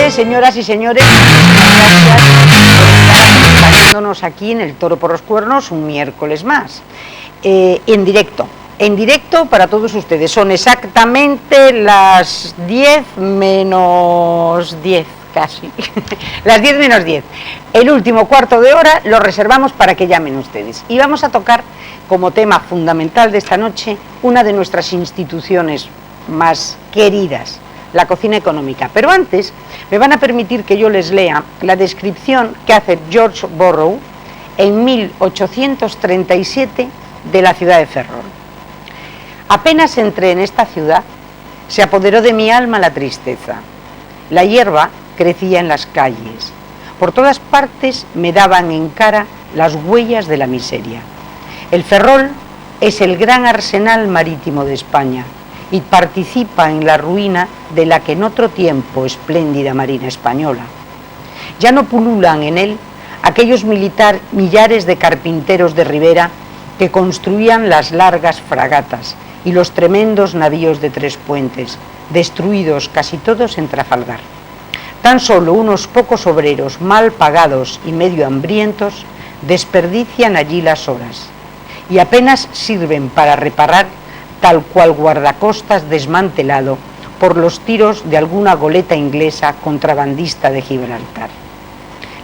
tardes, señoras y señores. Gracias por estar acompañándonos aquí en El Toro por los Cuernos un miércoles más. En directo para todos ustedes. Son exactamente las 10 menos 10, casi. Las 10 menos 10. El último cuarto de hora lo reservamos para que llamen ustedes. Y vamos a tocar como tema fundamental de esta noche una de nuestras instituciones más queridas, la cocina económica. Pero antes me van a permitir que yo les lea la descripción que hace George Borrow en 1837 de la ciudad de Ferrol. Apenas entré en esta ciudad, se apoderó de mi alma la tristeza. La hierba crecía en las calles. Por todas partes me daban en cara las huellas de la miseria. El Ferrol es el gran arsenal marítimo de España y participa en la ruina de la que en otro tiempo espléndida marina española. Ya no pululan en él aquellos millares de carpinteros de ribera que construían las largas fragatas y los tremendos navíos de 3 puentes, destruidos casi todos en Trafalgar. Tan solo unos pocos obreros mal pagados y medio hambrientos desperdician allí las horas y apenas sirven para reparar tal cual guardacostas desmantelado por los tiros de alguna goleta inglesa contrabandista de Gibraltar.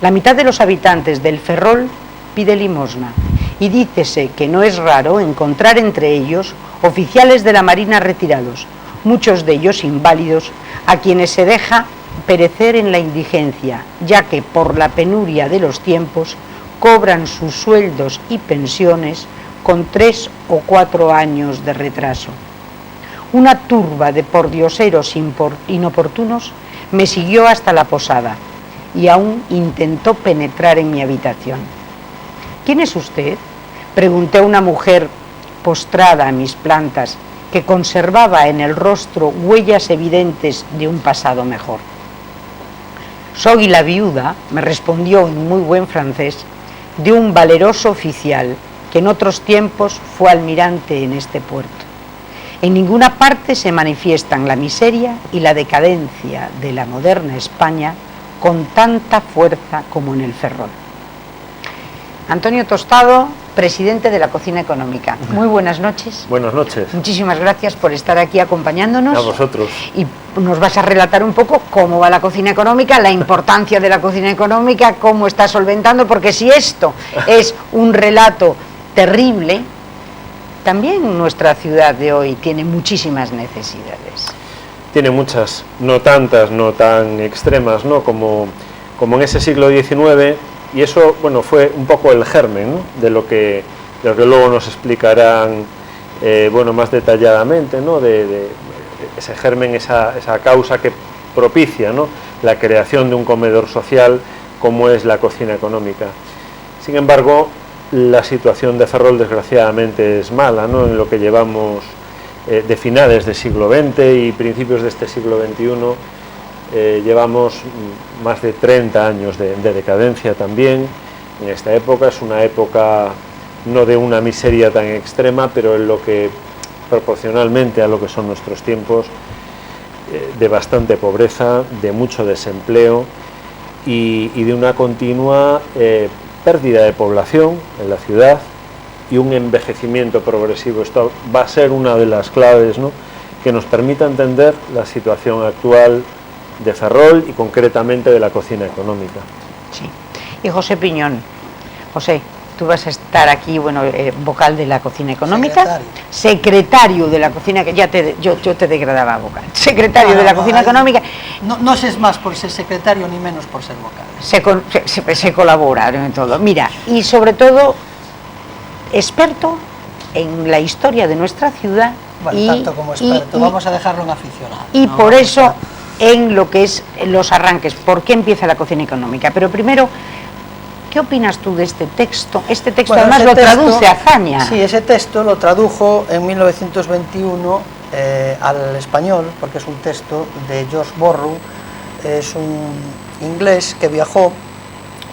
La mitad de los habitantes del Ferrol pide limosna y dícese que no es raro encontrar entre ellos oficiales de la Marina retirados, muchos de ellos inválidos, a quienes se deja perecer en la indigencia, ya que por la penuria de los tiempos cobran sus sueldos y pensiones con 3 o 4 años de retraso. Una turba de pordioseros inoportunos me siguió hasta la posada y aún intentó penetrar en mi habitación. ¿Quién es usted?, pregunté a una mujer postrada a mis plantas, que conservaba en el rostro huellas evidentes de un pasado mejor. Soy la viuda, me respondió en muy buen francés, de un valeroso oficial que en otros tiempos fue almirante en este puerto. En ninguna parte se manifiestan la miseria y la decadencia de la moderna España con tanta fuerza como en el Ferrol. Antonio Tostado, presidente de la Cocina Económica. Muy buenas noches. Buenas noches. Muchísimas gracias por estar aquí acompañándonos. A vosotros. Y nos vas a relatar un poco cómo va la cocina económica, la importancia de la cocina económica, cómo está solventando, porque si esto es un relato terrible, también nuestra ciudad de hoy tiene muchísimas necesidades. Tiene muchas, no tantas, no tan extremas, ¿no? Como en ese siglo XIX, y eso, bueno, fue un poco el germen, ¿no?, de lo que luego nos explicarán, bueno, más detalladamente, ¿no?, de ese germen, esa causa que propicia, ¿no?, la creación de un comedor social como es la cocina económica. Sin embargo, la situación de Ferrol desgraciadamente es mala, ¿no?, en lo que llevamos de finales del siglo XX y principios de este siglo XXI. Llevamos más de 30 años de decadencia también. En esta época es una época no de una miseria tan extrema, pero en lo que proporcionalmente a lo que son nuestros tiempos, de bastante pobreza, de mucho desempleo y de una continua pérdida de población en la ciudad y un envejecimiento progresivo. Esto va a ser una de las claves, ¿no?, que nos permita entender la situación actual de Ferrol y concretamente de la cocina económica. Sí. Y José Piñón. José, tú vas a estar aquí, bueno, vocal de la cocina económica, secretario de la cocina, que yo te degradaba vocal, secretario de la cocina económica. No es más por ser secretario ni menos por ser vocal. Se colabora en todo. Mira, y sobre todo, experto en la historia de nuestra ciudad. Bueno, tanto como experto, vamos a dejarlo en aficionado. Y no, por eso, en lo que es los arranques, ¿por qué empieza la cocina económica? Pero primero, ¿qué opinas tú de este texto? Este texto, bueno, además lo traduce Azaña. Sí, ese texto lo tradujo en 1921 al español, porque es un texto de George Borrow, es un inglés que viajó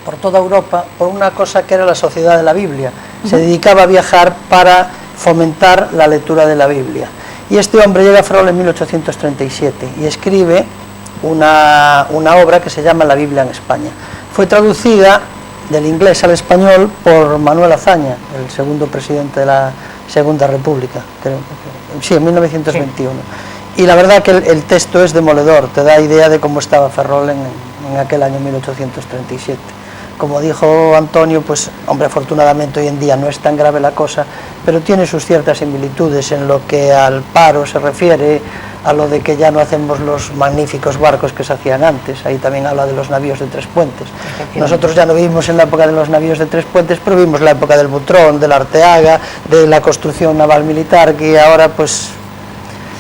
por toda Europa por una cosa que era la Sociedad de la Biblia. Se dedicaba a viajar para fomentar la lectura de la Biblia. Y este hombre llega a Ferrol en 1837 y escribe una obra que se llama La Biblia en España. Fue traducida del inglés al español por Manuel Azaña, el segundo presidente de la Segunda República, creo, sí, en 1921. Sí. Y la verdad que el texto es demoledor, te da idea de cómo estaba Ferrol en aquel año 1837. Como dijo Antonio, pues hombre, afortunadamente hoy en día no es tan grave la cosa, pero tiene sus ciertas similitudes en lo que al paro se refiere, a lo de que ya no hacemos los magníficos barcos que se hacían antes. Ahí también habla de los navíos de 3 puentes. Nosotros ya no vivimos en la época de los navíos de 3 puentes, pero vivimos la época del Butrón, del Arteaga, de la construcción naval militar, que ahora pues...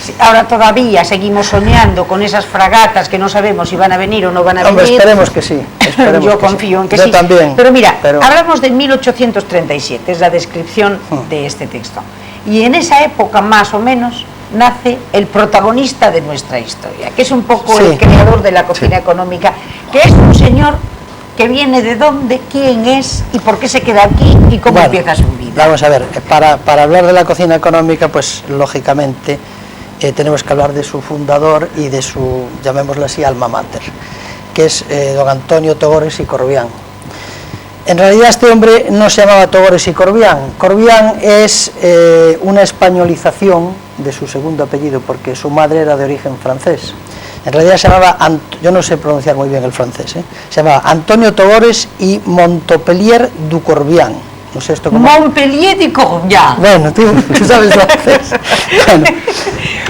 Sí, ahora todavía seguimos soñando con esas fragatas que no sabemos si van a venir o no van a venir. Hombre, esperemos que sí. Esperemos Yo que confío sí. en que Yo sí. También, pero mira, hablamos de 1837, es la descripción de este texto. Y en esa época, más o menos, nace el protagonista de nuestra historia, que es un poco el creador de la cocina económica, que es un señor que viene de dónde, quién es y por qué se queda aquí y cómo empieza su vida. Vamos a ver, para hablar de la cocina económica, pues lógicamente tenemos que hablar de su fundador y de su, llamémoslo así, alma mater, que es don Antonio Togores y Corbián. En realidad este hombre no se llamaba Togores y Corbián. Corbián es una españolización de su segundo apellido, porque su madre era de origen francés. En realidad se llamaba, yo no sé pronunciar muy bien el francés, se llamaba Antonio Togores y Montpellier du Corbián. No sé esto cómo... Montpellier de Corbián. Bueno, tú sabes francés. Bueno.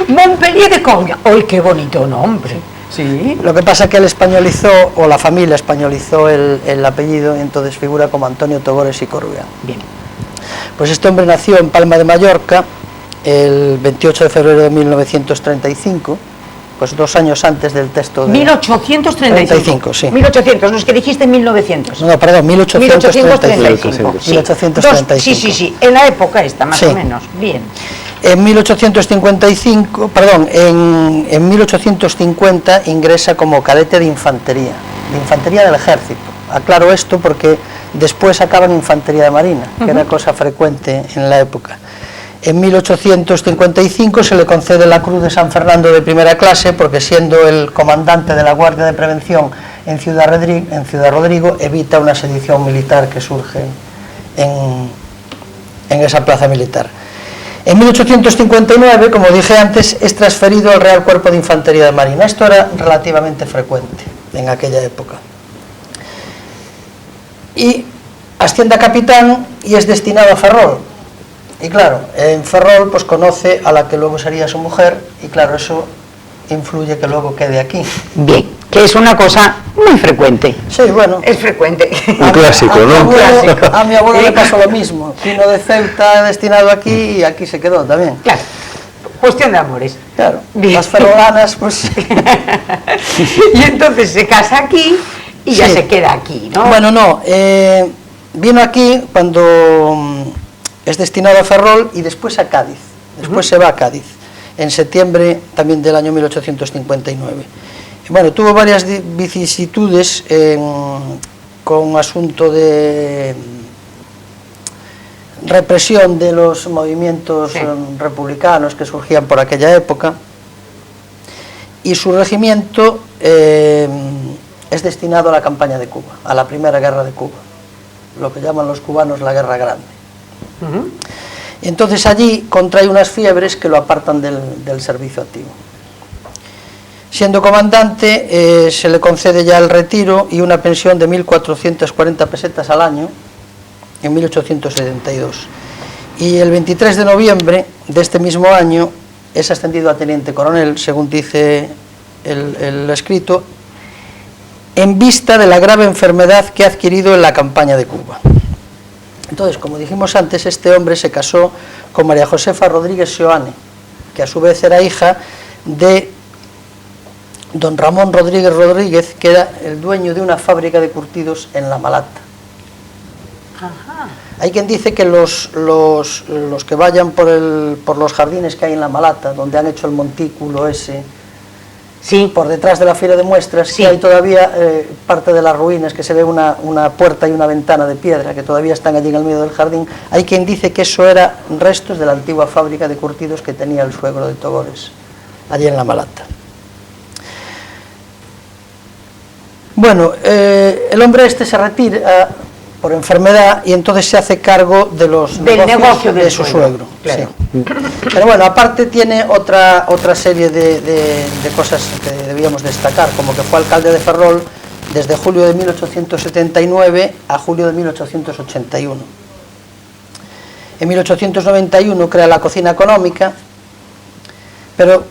Montpellier de Corbián. ¡Ay, qué bonito nombre! Sí. Lo que pasa es que él españolizó, o la familia españolizó el apellido, y entonces figura como Antonio Togores y Corbián. Bien. Pues este hombre nació en Palma de Mallorca el 28 de febrero de 1935, pues 2 años antes del texto de... 1835. Sí. 1800, no es que dijiste 1900. No, perdón, 1835. 1835. Sí, en la época esta, más o menos. Bien. En 1855, perdón, en 1850 ingresa como cadete de infantería del ejército. Aclaro esto porque después acaba en infantería de marina, que era cosa frecuente en la época. En 1855 se le concede la Cruz de San Fernando de primera clase, porque siendo el comandante de la Guardia de Prevención en Ciudad Rodrigo, evita una sedición militar que surge en esa plaza militar. En 1859, como dije antes, es transferido al Real Cuerpo de Infantería de Marina. Esto era relativamente frecuente en aquella época. Y asciende a capitán y es destinado a Ferrol. Y claro, en Ferrol pues conoce a la que luego sería su mujer, y claro, eso influye que luego quede aquí. Bien, que es una cosa muy frecuente. Sí, bueno. Es frecuente. Un clásico, ¿no? A mi abuelo le pasó lo mismo. Vino de Ceuta, destinado aquí, y aquí se quedó también. Claro, cuestión de amores. Claro, bien. Las ferrolanas, pues... Y entonces se casa aquí y ya se queda aquí, ¿no? Bueno, no, vino aquí cuando... es destinado a Ferrol y después a Cádiz. Después se va a Cádiz, en septiembre también del año 1859. Bueno, tuvo varias vicisitudes con asunto de represión de los movimientos republicanos que surgían por aquella época, y su regimiento es destinado a la campaña de Cuba, a la Primera Guerra de Cuba, lo que llaman los cubanos la Guerra Grande. Entonces allí contrae unas fiebres que lo apartan del servicio activo. Siendo comandante se le concede ya el retiro y una pensión de 1.440 pesetas al año en 1872, y el 23 de noviembre de este mismo año es ascendido a teniente coronel, según dice el escrito, en vista de la grave enfermedad que ha adquirido en la campaña de Cuba. Entonces, como dijimos antes, este hombre se casó con María Josefa Rodríguez Seoane, que a su vez era hija de don Ramón Rodríguez, que era el dueño de una fábrica de curtidos en La Malata. Ajá. Hay quien dice que los que vayan por los jardines que hay en La Malata, donde han hecho el montículo ese, por detrás de la Feria de Muestras, hay todavía parte de las ruinas, que se ve una puerta y una ventana de piedra que todavía están allí en el medio del jardín. Hay quien dice que eso era restos de la antigua fábrica de curtidos que tenía el suegro de Togores allí en La Malata. Bueno, el hombre este se retira por enfermedad y entonces se hace cargo de los del negocio de su suegro. Claro. Sí. Pero bueno, aparte tiene otra serie de cosas que debíamos destacar, como que fue alcalde de Ferrol desde julio de 1879 a julio de 1881. En 1891 crea la cocina económica, pero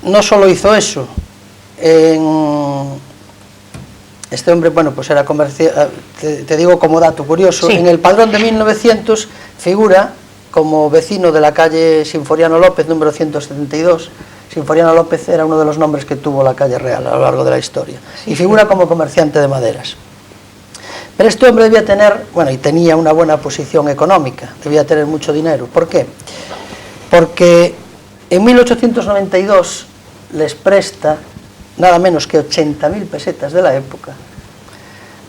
no solo hizo eso. Este hombre, bueno, pues era comercial, te digo como dato curioso, sí. En el padrón de 1900 figura como vecino de la calle Sinforiano López, número 172. Sinforiano López era uno de los nombres que tuvo la calle real a lo largo de la historia, sí, y figura como comerciante de maderas. Pero este hombre debía tener, bueno, y tenía una buena posición económica, debía tener mucho dinero. ¿Por qué? Porque en 1892 les presta nada menos que 80.000 pesetas de la época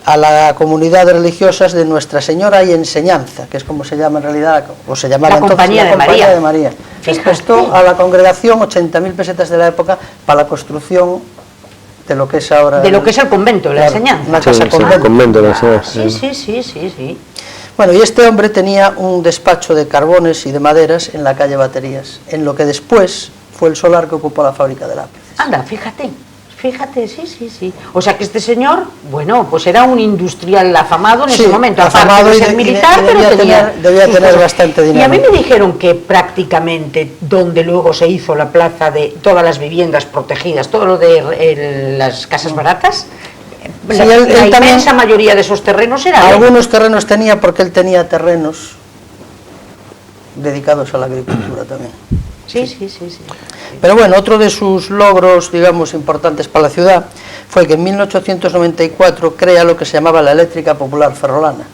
a la comunidad de religiosas de Nuestra Señora y Enseñanza, que es como se llama en realidad, o se llamaba la entonces Compañía la de Compañía María. de María. Les prestó a la congregación 80.000 pesetas de la época para la construcción de lo que es ahora... De lo que es el convento, la Enseñanza. Una casa convento. Sí. Bueno, y este hombre tenía un despacho de carbones y de maderas en la calle Baterías, en lo que después fue el solar que ocupó la fábrica de lápices. Anda, fíjate, sí. O sea que este señor, bueno, pues era un industrial afamado en ese momento, aparte de ser militar, pero debía tener bastante dinero. Y a mí me dijeron que prácticamente donde luego se hizo la plaza de todas las viviendas protegidas, todo lo de las casas baratas, sí, la inmensa mayoría de esos terrenos eran... Algunos terrenos tenía porque él tenía terrenos dedicados a la agricultura también. Sí. Pero bueno, otro de sus logros, digamos, importantes para la ciudad fue que en 1894 crea lo que se llamaba la Eléctrica Popular Ferrolana,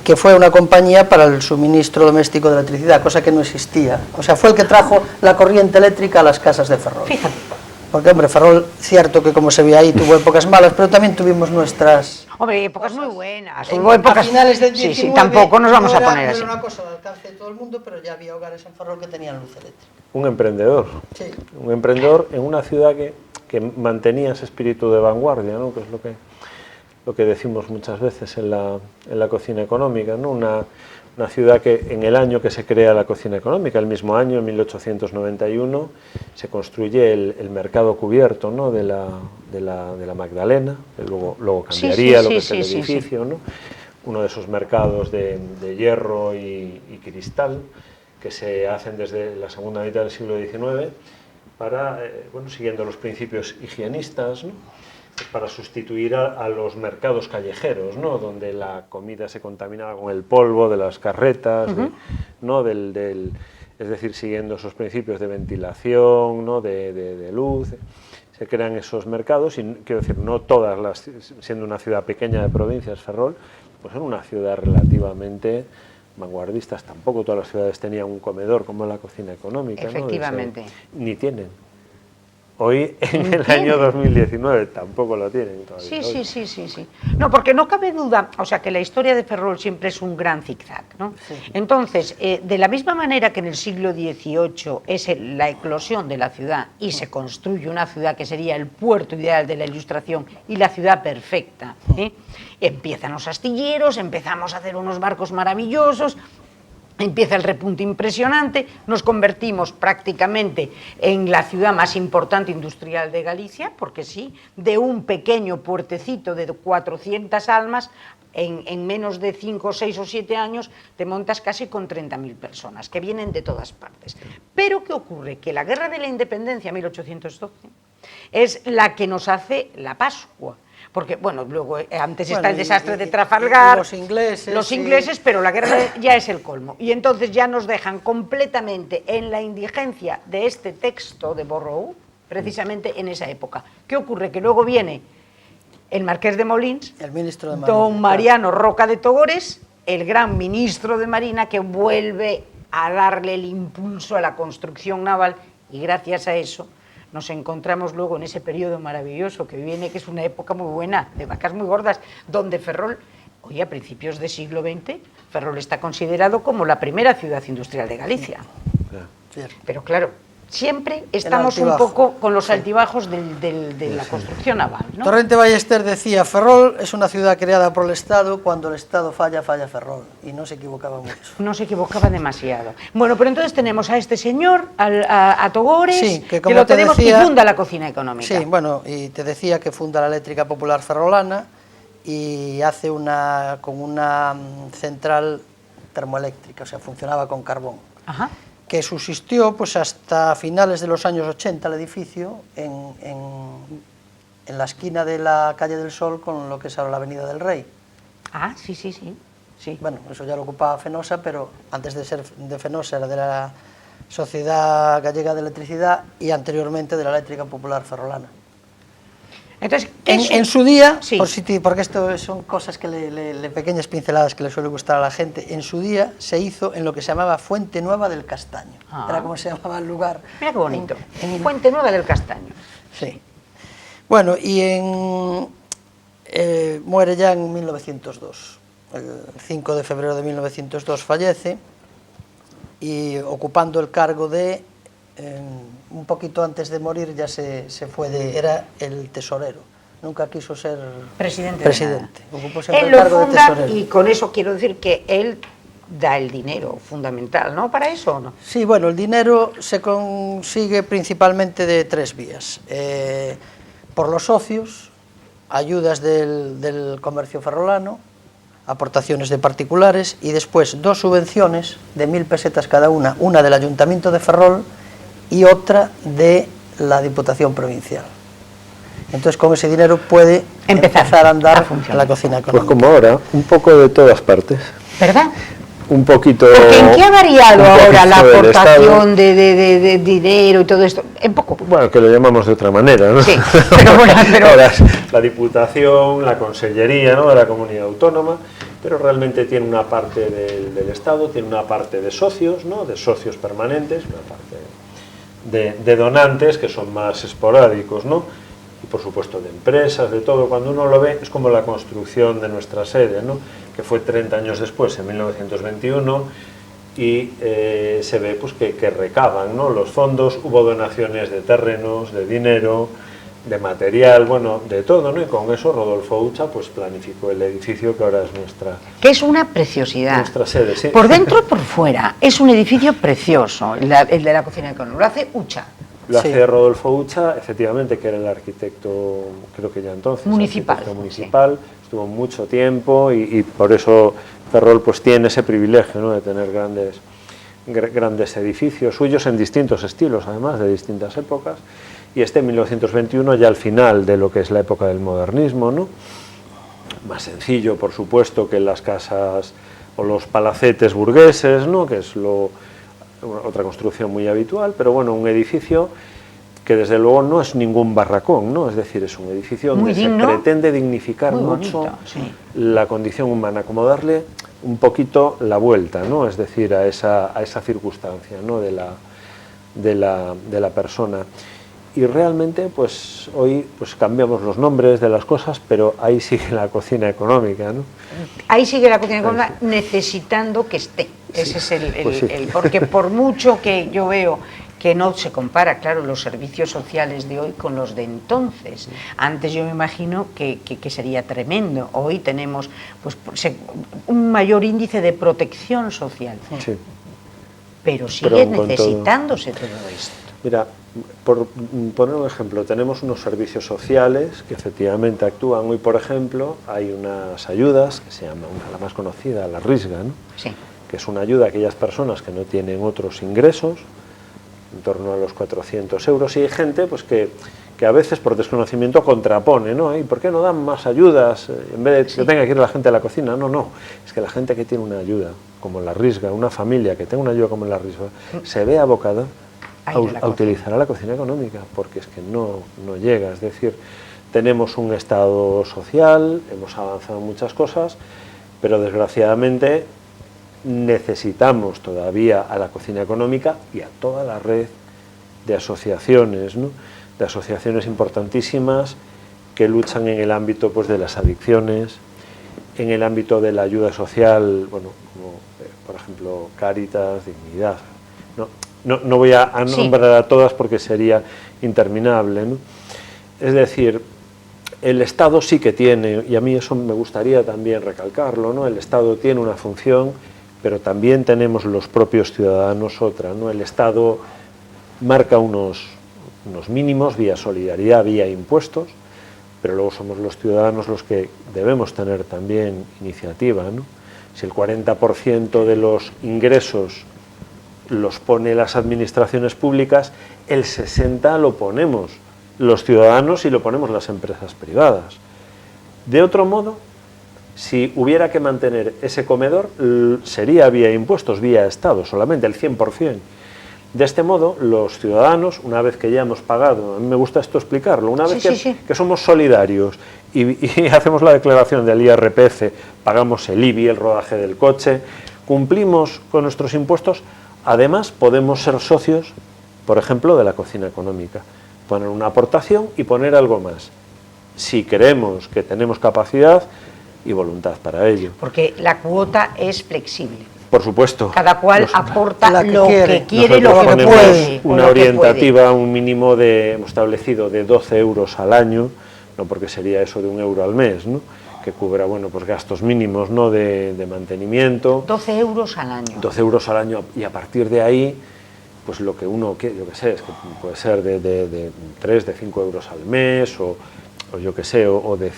que fue una compañía para el suministro doméstico de electricidad, cosa que no existía. O sea, fue el que trajo la corriente eléctrica a las casas de Ferrol. Fíjate. Porque, hombre, Ferrol, cierto que como se ve ahí, tuvo épocas malas, pero también tuvimos nuestras... Hombre, épocas muy buenas. Hubo épocas... A finales del 19, sí, tampoco nos vamos a poner así. No era una cosa al alcance de todo el mundo, pero ya había hogares en Ferrol que tenían luz eléctrica. Un emprendedor. Sí. Un emprendedor en una ciudad que mantenía ese espíritu de vanguardia, ¿no? Que es lo que decimos muchas veces en la cocina económica, ¿no? Una ciudad que en el año que se crea la cocina económica, el mismo año, en 1891, se construye el mercado cubierto, ¿no? de la Magdalena, que luego cambiaría lo que es el edificio, ¿no? Uno de esos mercados de hierro y cristal que se hacen desde la segunda mitad del siglo XIX para, siguiendo los principios higienistas, ¿no? Para sustituir a los mercados callejeros, ¿no? Donde la comida se contaminaba con el polvo de las carretas, ¿no? Es decir, siguiendo esos principios de ventilación, ¿no? de luz, se crean esos mercados y, quiero decir, no todas siendo una ciudad pequeña de provincias, Ferrol, pues en una ciudad relativamente vanguardistas, tampoco todas las ciudades tenían un comedor como la cocina económica, efectivamente, ¿no? Ni tienen. Hoy, en el año 2019, tampoco lo tienen todavía. Sí. No, porque no cabe duda, o sea, que la historia de Ferrol siempre es un gran zigzag, ¿no? Sí. Entonces, de la misma manera que en el siglo XVIII es la eclosión de la ciudad y se construye una ciudad que sería el puerto ideal de la Ilustración y la ciudad perfecta, empiezan los astilleros, empezamos a hacer unos barcos maravillosos, empieza el repunte impresionante, nos convertimos prácticamente en la ciudad más importante industrial de Galicia, porque sí, de un pequeño puertecito de 400 almas, en menos de 5, 6 o 7 años te montas casi con 30.000 personas, que vienen de todas partes. Pero ¿qué ocurre? Que la Guerra de la Independencia, 1812, es la que nos hace la Pascua. Porque, bueno, luego antes está el desastre de Trafalgar, los ingleses, pero la guerra ya es el colmo. Y entonces ya nos dejan completamente en la indigencia de este texto de Borrow, precisamente en esa época. ¿Qué ocurre? Que luego viene el Marqués de Molins, el ministro de Marina, don Mariano Roca de Togores, el gran ministro de Marina, que vuelve a darle el impulso a la construcción naval, y gracias a eso nos encontramos luego en ese periodo maravilloso que viene, que es una época muy buena, de vacas muy gordas, donde Ferrol, hoy a principios del siglo XX, Ferrol está considerado como la primera ciudad industrial de Galicia. Pero claro, siempre estamos un altibajo. poco con los altibajos de la construcción naval, ¿no? Torrente Ballester decía: Ferrol es una ciudad creada por el Estado, cuando el Estado falla, falla Ferrol. Y no se equivocaba mucho. No se equivocaba demasiado. Bueno, pero entonces tenemos a este señor, a Togores, Sí, que como lo te tenemos decía, y funda la cocina económica. Sí, bueno, y te decía que funda la Eléctrica Popular Ferrolana y hace con una central termoeléctrica, o sea, funcionaba con carbón, Ajá. que subsistió pues hasta finales de los años 80 el edificio en la esquina de la Calle del Sol con lo que es ahora la Avenida del Rey. Ah, sí, sí, sí. Sí. Bueno, eso ya lo ocupaba Fenosa, pero antes de ser de Fenosa era de la Sociedad Gallega de Electricidad y anteriormente de la Eléctrica Popular Ferrolana. Entonces, ¿qué es En su día, Sí. porque esto son cosas que pequeñas pinceladas que le suele gustar a la gente, en su día se hizo en lo que se llamaba Fuente Nueva del Castaño. Ah. Era como se llamaba el lugar. Mira qué bonito. Fuente Nueva del Castaño. Sí. Bueno, y muere ya en 1902. El 5 de febrero de 1902 fallece y ocupando el cargo de, un poquito antes de morir ya se fue era el tesorero. Nunca quiso ser Presidente. Ocupó siempre Él el lo cargo de funda tesorero. y con eso quiero decir que él da el dinero fundamental, ¿no? ¿Para eso o no? Sí, bueno, el dinero se consigue principalmente de tres vías. Por los socios, ayudas del comercio ferrolano, aportaciones de particulares y después dos subvenciones de 1.000 pesetas cada una del Ayuntamiento de Ferrol y otra de la Diputación Provincial. Entonces con ese dinero puede empezar a andar la cocina Pues económica. como ahora, un poco de todas partes. ¿Verdad? Un poquito... Porque ¿en qué ha variado un ahora la poquito del aportación de dinero y todo esto? En poco. Bueno, que lo llamamos de otra manera, ¿no? Sí, pero bueno, Ahora es la Diputación, la Consellería, ¿no?, de la Comunidad Autónoma, pero realmente tiene una parte del Estado, tiene una parte de socios, ¿no?, de socios permanentes, una parte de donantes, que son más esporádicos, ¿no?, y por supuesto de empresas, de todo. Cuando uno lo ve, es como la construcción de nuestra sede, ¿no?, que fue 30 años después, en 1921, y se ve pues que recaban, ¿no?, los fondos. Hubo donaciones de terrenos, de dinero, de material, bueno, de todo, ¿no? Y con eso Rodolfo Ucha pues planificó el edificio que ahora es que es una preciosidad. nuestra sede. Sí. Por dentro y por fuera. Es un edificio precioso, el de la cocina económica. Lo hace Ucha. Lo Sí. hace Rodolfo Ucha, efectivamente, que era el arquitecto, creo que ya entonces, Municipal, arquitecto municipal, estuvo mucho tiempo y por eso Ferrol pues tiene ese privilegio, ¿no?, de tener grandes edificios suyos en distintos estilos, además, de distintas épocas. Y en 1921, ya al final de lo que es la época del modernismo, ¿no?, más sencillo, por supuesto, que las casas o los palacetes burgueses, ¿no?, que es otra construcción muy habitual, pero bueno, un edificio que desde luego no es ningún barracón, ¿no?, es decir, es un edificio donde se pretende dignificar mucho la condición humana, como darle un poquito la vuelta, ¿no?, es decir, a esa circunstancia, ¿no?, de la persona. Y realmente, pues hoy pues cambiamos los nombres de las cosas, pero ahí sigue la cocina económica, ¿no? Ahí sigue la cocina económica necesitando que esté. Ese es porque por mucho que yo veo que no se compara, claro, los servicios sociales de hoy con los de entonces. Antes yo me imagino que sería tremendo. Hoy tenemos pues un mayor índice de protección social. Sí. Pero sigue necesitándose todo esto. Mira, por poner un ejemplo, tenemos unos servicios sociales que efectivamente actúan. Hoy, por ejemplo, hay unas ayudas que se llama, la más conocida, la Risga, ¿no?, Sí. que es una ayuda a aquellas personas que no tienen otros ingresos, en torno a los 400 euros, y hay gente pues que a veces por desconocimiento contrapone, ¿no?, ¿y por qué no dan más ayudas en vez de que tenga que ir la gente a la cocina? No, es que la gente que tiene una ayuda como la Risga, una familia que tenga una ayuda como la Risga, se ve abocada a utilizar a la cocina económica, porque es que no llega. Es decir, tenemos un estado social, hemos avanzado en muchas cosas, pero desgraciadamente necesitamos todavía a la cocina económica y a toda la red de asociaciones, ¿no?, de asociaciones importantísimas que luchan en el ámbito pues de las adicciones, en el ámbito de la ayuda social, bueno, como por ejemplo Cáritas, Dignidad, ¿no?, no voy a nombrar a todas porque sería interminable, ¿no? Es decir, el Estado sí que tiene, y a mí eso me gustaría también recalcarlo, ¿no? El Estado tiene una función, pero también tenemos los propios ciudadanos otra, ¿no? El Estado marca unos mínimos vía solidaridad, vía impuestos, pero luego somos los ciudadanos los que debemos tener también iniciativa, ¿no? Si el 40% de los ingresos los pone las administraciones públicas, el 60% lo ponemos los ciudadanos y lo ponemos las empresas privadas. De otro modo, si hubiera que mantener ese comedor, sería vía impuestos, vía Estado, solamente el 100%. De este modo, los ciudadanos, una vez que ya hemos pagado, a mí me gusta esto explicarlo, una vez que somos solidarios y hacemos la declaración del IRPF, pagamos el IBI, el rodaje del coche, cumplimos con nuestros impuestos, además podemos ser socios, por ejemplo, de la cocina económica, poner una aportación y poner algo más, si creemos que tenemos capacidad y voluntad para ello. Porque la cuota es flexible. Por supuesto. Cada cual aporta lo que quiere, Nosotros lo que ponemos puede. Una orientativa, un mínimo hemos establecido de 12 euros al año, no porque sería eso de 1 euro al mes, ¿no? Que cubra, bueno, pues gastos mínimos, ¿no? de mantenimiento. 12 euros al año. 12 euros al año, y a partir de ahí, pues lo que uno quiere, yo que sé, es que puede ser de 3, de 5 euros al mes, o yo que sé, o de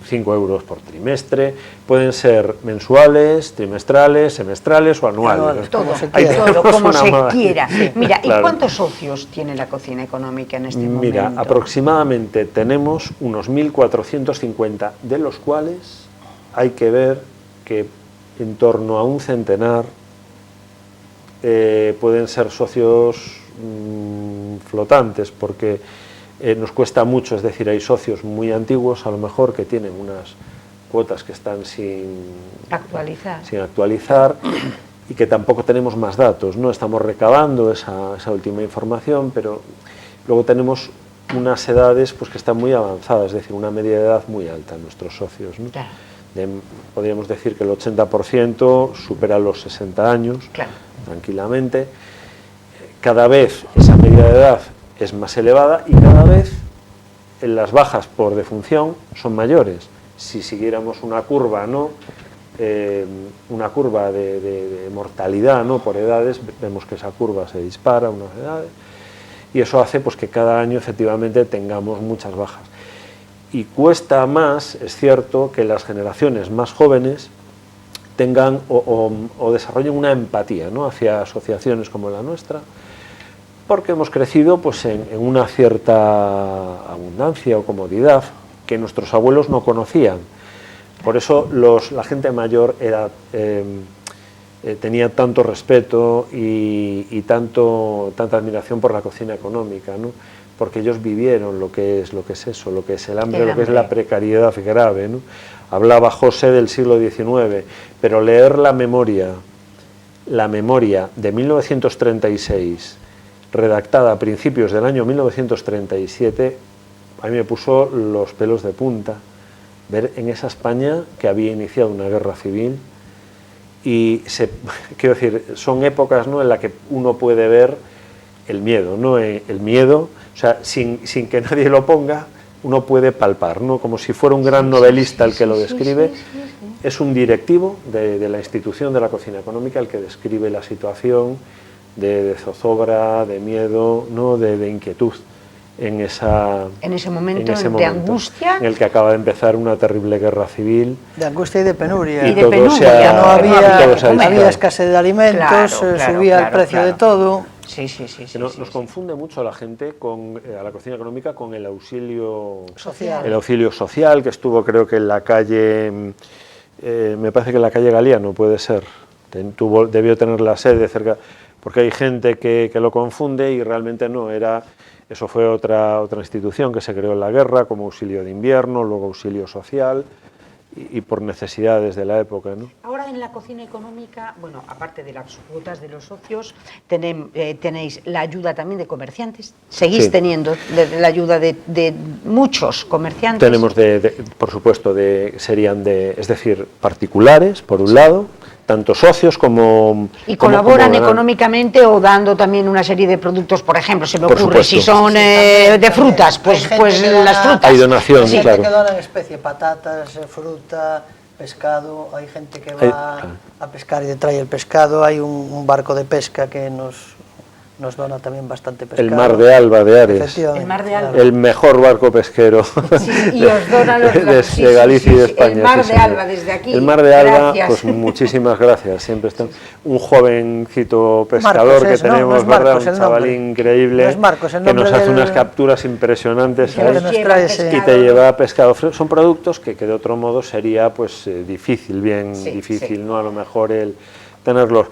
5 euros por trimestre, pueden ser mensuales, trimestrales, semestrales o anuales. Todo, Todo, como se quiera. Mira, claro. ¿Y cuántos socios tiene la cocina económica en este momento? Mira, aproximadamente tenemos unos 1.450, de los cuales hay que ver que en torno a un centenar pueden ser socios flotantes, porque nos cuesta mucho, es decir, hay socios muy antiguos a lo mejor que tienen unas cuotas que están sin actualizar y que tampoco tenemos más datos, ¿no? Estamos recabando esa última información, pero luego tenemos unas edades pues que están muy avanzadas, es decir, una media de edad muy alta en nuestros socios, ¿no? Claro. Podríamos decir que el 80% supera los 60 años, claro, tranquilamente. Cada vez esa media de edad es más elevada y cada vez las bajas por defunción son mayores. Si siguiéramos una curva, ¿no? Una curva de mortalidad, ¿no? Por edades, vemos que esa curva se dispara unas edades, y eso hace pues que cada año efectivamente tengamos muchas bajas. Y cuesta más, es cierto, que las generaciones más jóvenes tengan o desarrollen una empatía, ¿no? Hacia asociaciones como la nuestra, porque hemos crecido pues en una cierta abundancia o comodidad que nuestros abuelos no conocían. Por eso la gente mayor tenía tanto respeto y tanta admiración por la cocina económica, ¿no? Porque ellos vivieron lo que es eso, lo que es el hambre, lo que es la precariedad grave, ¿no? Hablaba José del siglo XIX, pero leer la memoria de 1936, redactada a principios del año 1937, a mí me puso los pelos de punta, ver en esa España que había iniciado una guerra civil, y quiero decir, son épocas, ¿no?, en las que uno puede ver el miedo, ¿no? El miedo, o sea, sin que nadie lo ponga, uno puede palpar, ¿no? Como si fuera un gran novelista el que lo describe. Es un directivo de la institución de la cocina económica el que describe la situación de zozobra, de miedo, ¿no?, de inquietud en ese momento de angustia, en el que acaba de empezar una terrible guerra civil, de angustia y de penuria, no había escasez de alimentos, subía el precio de todo. Nos confunde mucho a la gente a la cocina económica con el auxilio social. El auxilio social, que estuvo, creo que en la calle, me parece que en la calle Galiano, puede ser, debió tener la sede cerca, porque hay gente que lo confunde y realmente no, eso fue otra institución que se creó en la guerra como auxilio de invierno, luego auxilio social y por necesidades de la época, ¿no? Ahora en la cocina económica, bueno, aparte de las cuotas de los socios, tenéis la ayuda también de comerciantes, seguís teniendo la ayuda de muchos comerciantes. Tenemos por supuesto, es decir, particulares, por un lado, tanto socios como... Y colaboran como económicamente o dando también una serie de productos, por ejemplo, se me Por ocurre, supuesto. si son de frutas, pues las frutas. Hay donación, hay gente claro. que dona en especie, patatas, fruta, pescado, hay gente que va a pescar y te trae el pescado, hay un barco de pesca que nos dona también bastante pescado. El Mar de Alba de Ares, Efectivamente, El Mar de Alba. el mejor barco pesquero Sí, y os donan los de Galicia y de España. El Mar sí, de señor. Alba, desde aquí. El Mar de Alba, gracias. pues muchísimas gracias. Siempre está un jovencito pescador Marcos que es, ¿no? tenemos, No es ¿verdad? Marcos Un el chavalín nombre. increíble No es Marcos el que nos nombre hace del- unas capturas impresionantes, Que nos trae ese- y te lleva pescado fresco. Son productos que de otro modo sería pues difícil, difícil, ¿no? A lo mejor el tenerlos.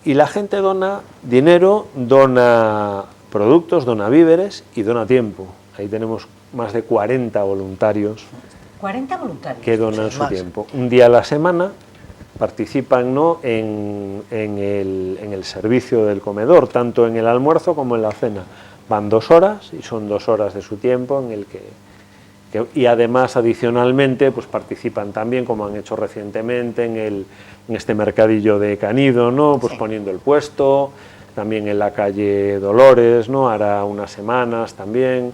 Y la gente dona dinero, dona productos, dona víveres y dona tiempo. Ahí tenemos más de 40 voluntarios 40 voluntarios. que donan Sí, su más. tiempo. Un día a la semana participan, ¿no? en el servicio del comedor, tanto en el almuerzo como en la cena. Van 2 horas y son 2 horas de su tiempo en el y además adicionalmente pues participan también, como han hecho recientemente, en este mercadillo de Canido, ¿no? Pues Sí. poniendo el puesto, también en la calle Dolores, ¿no? Hará unas semanas también,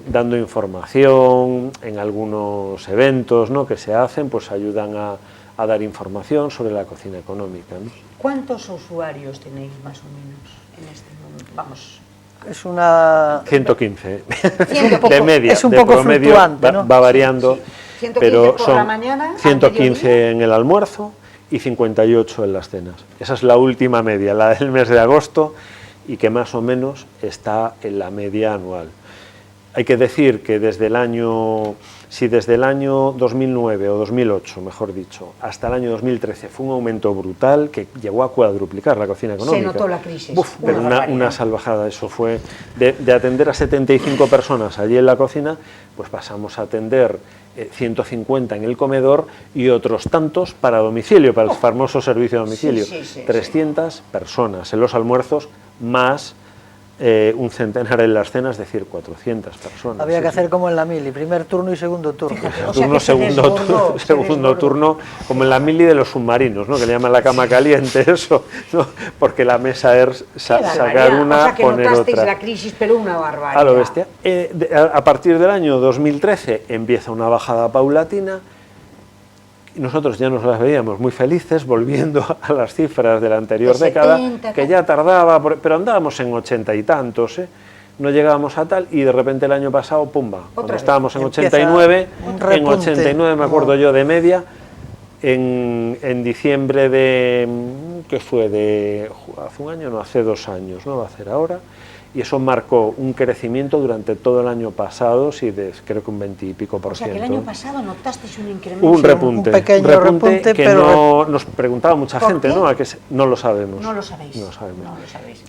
dando información en algunos eventos, ¿no? Que se hacen, pues ayudan a dar información sobre la cocina económica, ¿no? ¿Cuántos usuarios tenéis más o menos en este momento? Vamos. Es una... 115 100 de media, es un de poco promedio, fluctuante, va, ¿no? va variando, Sí, sí. 115 pero por son la mañana, al 115 mediodía. en el almuerzo y 58 en las cenas. Esa es la última media, la del mes de agosto, y que más o menos está en la media anual. Hay que decir que desde el año 2009 o 2008, mejor dicho, hasta el año 2013 fue un aumento brutal que llegó a cuadruplicar la cocina económica. Se notó la crisis. Uf, pero Una barbaridad. una salvajada, eso fue de atender a 75 personas allí en la cocina, pues pasamos a atender 150 en el comedor y otros tantos para domicilio, para el famoso servicio de domicilio. Sí, sí, sí, 300 personas en los almuerzos, más un centenar en las cenas, es decir, 400 personas. Había sí, que sí. hacer como en la mili, primer turno y segundo turno. O sea, Turno, que se desbordó, se segundo desbordó. turno, como en la mili de los submarinos, ¿no? Que le llaman la cama caliente, eso, ¿no? Porque la mesa es Qué sacar barbaridad. una, o sea, que poner notasteis otra. la crisis, pero una barbaridad. A lo bestia. A partir del año 2013 empieza una bajada paulatina y nosotros ya nos las veíamos muy felices, volviendo a las cifras de la anterior De década, 70, que ya tardaba, pero andábamos en 80 y tantos, ¿eh? No llegábamos a tal, y de repente el año pasado, pumba, cuando vez. estábamos en Empieza 89, un en repunte. 89 me acuerdo yo de media, en diciembre de, ¿qué fue? Hace un año, no, hace 2 años, ¿no? Va a hacer ahora, y eso marcó un crecimiento durante todo el año pasado, sí, creo que un 20 y pico por O sea, que ciento. el año pasado notasteis un incremento. Hubo un repunte, un pequeño repunte, que pero no nos preguntaba mucha ¿Por gente, qué? ¿no? No lo sabemos. No lo sabéis. No sabemos. No lo sabéis.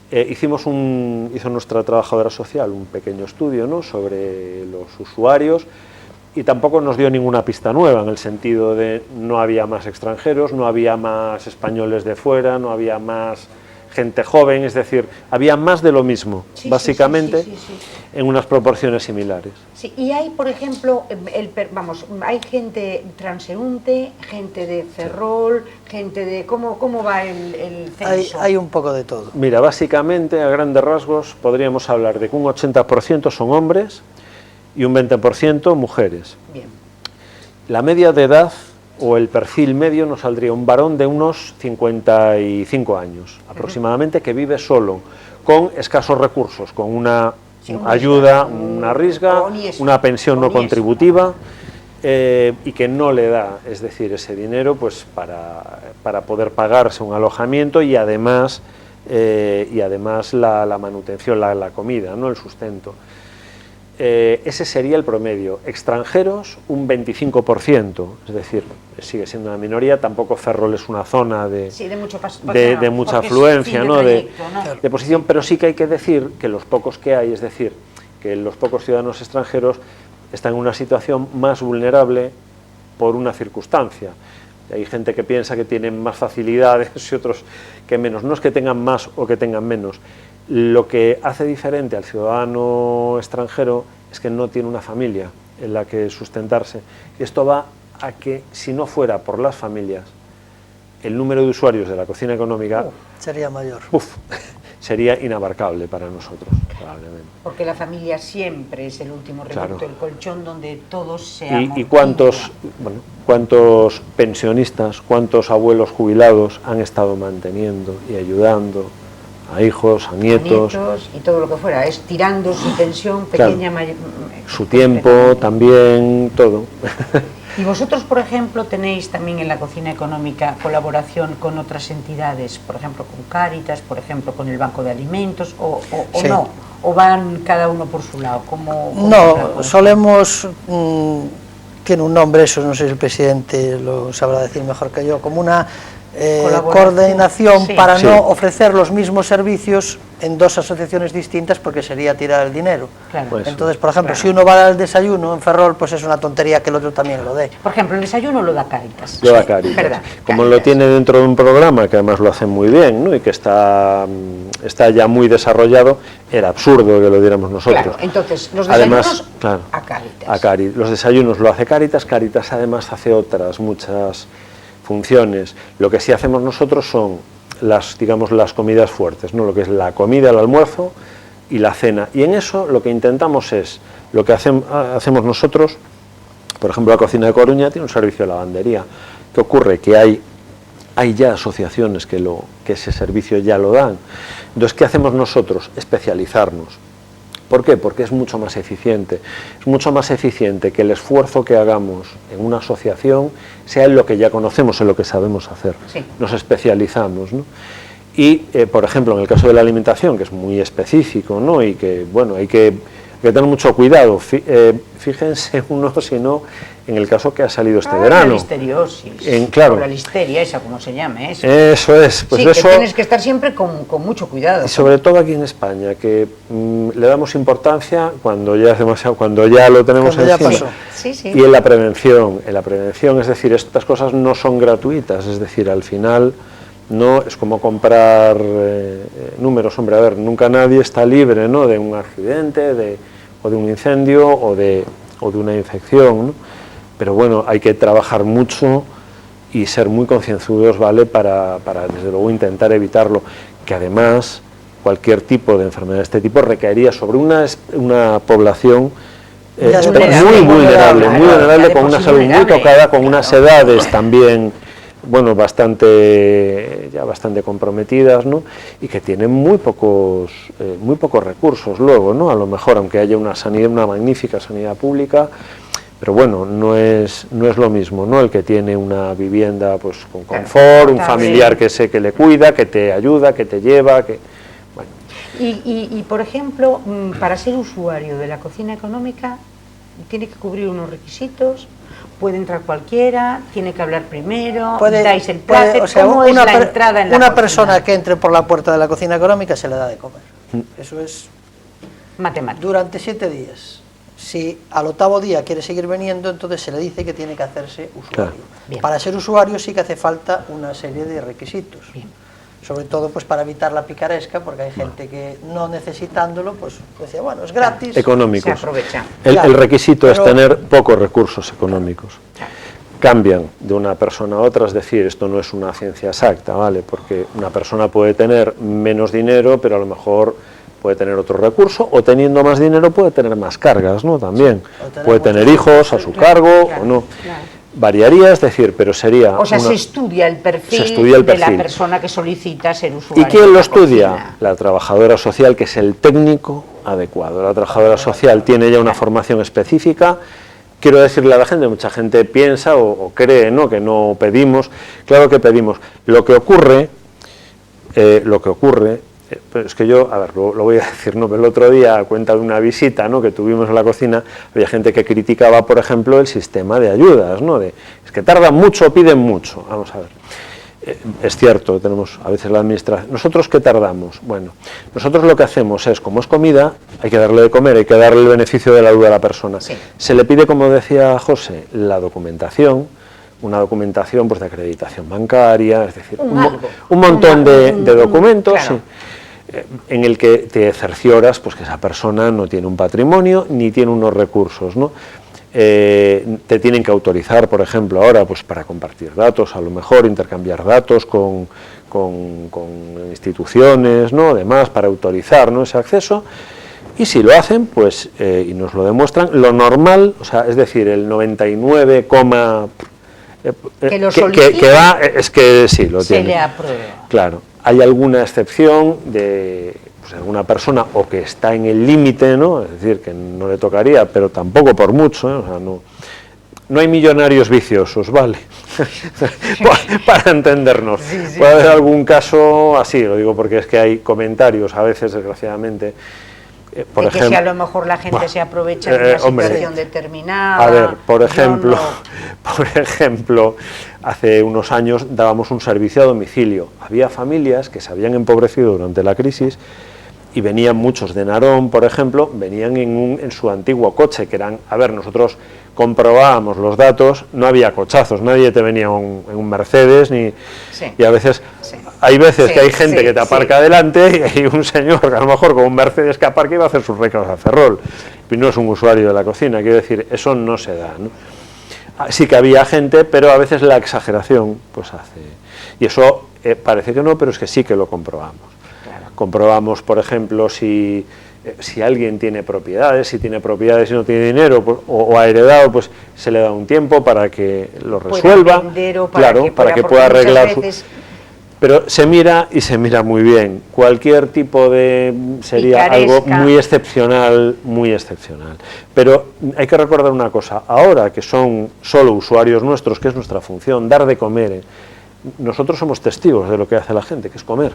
Hizo nuestra trabajadora social un pequeño estudio, ¿no? Sobre los usuarios, y tampoco nos dio ninguna pista nueva, en el sentido de no había más extranjeros, no había más españoles de fuera, no había más gente joven, es decir, había más de lo mismo, Sí, básicamente, sí, sí, sí, sí. en unas proporciones similares. Sí, y hay, por ejemplo, hay gente transeúnte, gente de Ferrol, gente de... ¿Cómo va el censo? hay un poco de todo. Mira, básicamente, a grandes rasgos, podríamos hablar de que un 80% son hombres y un 20% mujeres. Bien. La media de edad o el perfil medio nos saldría un varón de unos 55 años aproximadamente, que vive solo, con escasos recursos, con una Sí, un ayuda, risga. una risga, O ni eso. una pensión O no ni eso. contributiva, y que no le da, es decir, ese dinero pues para poder pagarse un alojamiento y además la manutención, la comida, ¿no? El sustento. Ese sería el promedio. Extranjeros, un 25%, es decir, sigue siendo una minoría. Tampoco Ferrol es una zona de mucha afluencia, ¿no? De posición, pero sí que hay que decir que los pocos que hay, es decir, que los pocos ciudadanos extranjeros están en una situación más vulnerable por una circunstancia. Hay gente que piensa que tienen más facilidades y otros que menos. No es que tengan más o que tengan menos. Lo que hace diferente al ciudadano extranjero es que no tiene una familia en la que sustentarse. Y esto va a que, si no fuera por las familias, el número de usuarios de la cocina económica sería mayor. Sería inabarcable para nosotros, probablemente. Porque la familia siempre es el último reducto, el colchón donde todos se ¿Y cuántos pensionistas, cuántos abuelos jubilados han estado manteniendo y ayudando a hijos, a nietos? Y todo lo que fuera, es tirando su pensión pequeña, su tiempo también, todo. Y vosotros, por ejemplo, tenéis también en la cocina económica colaboración con otras entidades, por ejemplo con Cáritas, por ejemplo con el Banco de Alimentos, o sí. No, o van cada uno por su lado. ¿Cómo no, solemos, tiene un nombre eso, no sé si el presidente lo sabrá decir mejor que yo, como una coordinación para no ofrecer los mismos servicios en dos asociaciones distintas, porque sería tirar el dinero. Claro. Pues, entonces, por ejemplo, si uno va a dar el desayuno en Ferrol, pues es una tontería que el otro también lo dé. Por ejemplo, el desayuno lo da Cáritas. Lo da Cáritas. ¿Verdad? Como Cáritas lo tiene dentro de un programa, que además lo hace muy bien, ¿no? Y que está ya muy desarrollado, era absurdo que lo diéramos nosotros. Claro, entonces, los desayunos a Cáritas. A Cáritas. Los desayunos lo hace Cáritas, Cáritas además hace otras muchas funciones. Lo que sí hacemos nosotros son las comidas fuertes, ¿no? Lo que es la comida, el almuerzo y la cena. Y en eso lo que intentamos es, lo que hacemos nosotros, por ejemplo, la cocina de Coruña tiene un servicio de lavandería. ¿Qué ocurre? Que hay ya asociaciones que ese servicio ya lo dan. Entonces, ¿qué hacemos nosotros? Especializarnos. ¿Por qué? Porque es mucho más eficiente. Es mucho más eficiente que el esfuerzo que hagamos en una asociación sea en lo que ya conocemos, en lo que sabemos hacer. Sí. Nos especializamos, ¿no? Y, por ejemplo, en el caso de la alimentación, que es muy específico, ¿no? Y que, bueno, hay que tener mucho cuidado. Fíjense uno, si no, en el caso que ha salido este verano. La listeriosis, claro. O la listeria, esa como se llame. Eso es. Pues sí, eso, que tienes que estar siempre con mucho cuidado. Y sobre todo aquí en España, que le damos importancia cuando ya es demasiado, cuando ya lo tenemos encima. Sí, sí. Y en la prevención, es decir, estas cosas no son gratuitas, es decir, al final no es como comprar números. Hombre, a ver, nunca nadie está libre, ¿no?, de un accidente, o de un incendio, o de una infección, ¿no? Pero bueno, hay que trabajar mucho y ser muy concienzudos, ¿vale?, para desde luego intentar evitarlo, que además cualquier tipo de enfermedad de este tipo recaería sobre una población muy vulnerable, con una salud muy tocada, con unas edades también, bueno, bastante comprometidas, ¿no?, y que tienen muy pocos recursos luego, ¿no?, a lo mejor, aunque haya una magnífica sanidad pública, pero bueno, no es lo mismo, ¿no?, el que tiene una vivienda pues con confort, un familiar que sé que le cuida, que te ayuda, que te lleva, que bueno. Y por ejemplo, para ser usuario de la cocina económica, tiene que cubrir unos requisitos. Puede entrar cualquiera, tiene que hablar primero, dais el plato, o sea, ¿cómo es la entrada en la una persona que entre por la puerta de la cocina económica se le da de comer. Eso es matemático. Durante 7 días. Si al 8º día quiere seguir viniendo, entonces se le dice que tiene que hacerse usuario. Claro. Para ser usuario sí que hace falta una serie de requisitos. Bien. Sobre todo pues para evitar la picaresca, porque hay gente que no necesitándolo, pues decía, bueno, es gratis. Económicos. Se aprovecha. El requisito es tener pocos recursos económicos. Cambian de una persona a otra, es decir, esto no es una ciencia exacta, ¿vale? Porque una persona puede tener menos dinero, pero a lo mejor puede tener otro recurso, o teniendo más dinero puede tener más cargas, ¿no? También. Puede tener hijos a su cargo o no. Variaría, es decir, pero sería... O sea, se estudia el perfil de la persona que solicita ser usuario. ¿Y quién lo estudia? La trabajadora social, que es el técnico adecuado. La trabajadora social tiene ya una formación específica. Quiero decirle a la gente, mucha gente piensa o cree, ¿no?, que no pedimos. Claro que pedimos. Lo que ocurre, es que yo, a ver, lo voy a decir, ¿no?, el otro día, a cuenta de una visita, ¿no?, que tuvimos en la cocina, había gente que criticaba, por ejemplo, el sistema de ayudas, ¿no?, es que tardan mucho, piden mucho. Vamos a ver, es cierto, tenemos a veces la administración. ¿Nosotros qué tardamos? Bueno, nosotros lo que hacemos es, como es comida, hay que darle de comer, hay que darle el beneficio de la duda a la persona. Sí. Se le pide, como decía José, la documentación, una documentación pues de acreditación bancaria, es decir, un montón de documentos, claro, sí, en el que te cercioras pues que esa persona no tiene un patrimonio ni tiene unos recursos, ¿no? te tienen que autorizar, por ejemplo, ahora pues para compartir datos, a lo mejor intercambiar datos con instituciones, ¿no? Además, para autorizar, ¿no?, ese acceso. Y si lo hacen, pues, y nos lo demuestran, lo normal, o sea, es decir, el 99, que lo que va, es que sí, lo tiene. Se le aprueba. Claro, hay alguna excepción de pues, alguna persona o que está en el límite, ¿no?, es decir, que no le tocaría, pero tampoco por mucho, ¿eh? O sea, no hay millonarios viciosos, ¿vale? Para entendernos. Sí, sí. Puede haber algún caso así, lo digo porque es que hay comentarios a veces, desgraciadamente, por de que ejemplo, si a lo mejor la gente se aprovecha de una situación determinada. A ver, por ejemplo, hace unos años dábamos un servicio a domicilio. Había familias que se habían empobrecido durante la crisis y venían muchos de Narón, por ejemplo, venían en su antiguo coche, que eran, a ver, nosotros comprobábamos los datos, no había cochazos, nadie te venía en un Mercedes, ni Sí. Y a veces, Sí. hay veces Sí, que hay gente sí, que te aparca delante y hay un señor que a lo mejor con un Mercedes que aparca y va a hacer sus recados a Ferrol, y no es un usuario de la cocina, quiero decir, eso no se da, ¿no? Sí que había gente, pero a veces la exageración pues hace, y eso parece que no, pero es que sí que lo comprobamos. Claro. Comprobamos, por ejemplo, si alguien tiene propiedades, si tiene propiedades y no tiene dinero, pues, o ha heredado, pues se le da un tiempo para que lo resuelva, para que pueda arreglar su... Pero se mira, y se mira muy bien. Cualquier tipo de... sería algo muy excepcional, muy excepcional. Pero hay que recordar una cosa, ahora que son solo usuarios nuestros, que es nuestra función, dar de comer, nosotros somos testigos de lo que hace la gente, que es comer.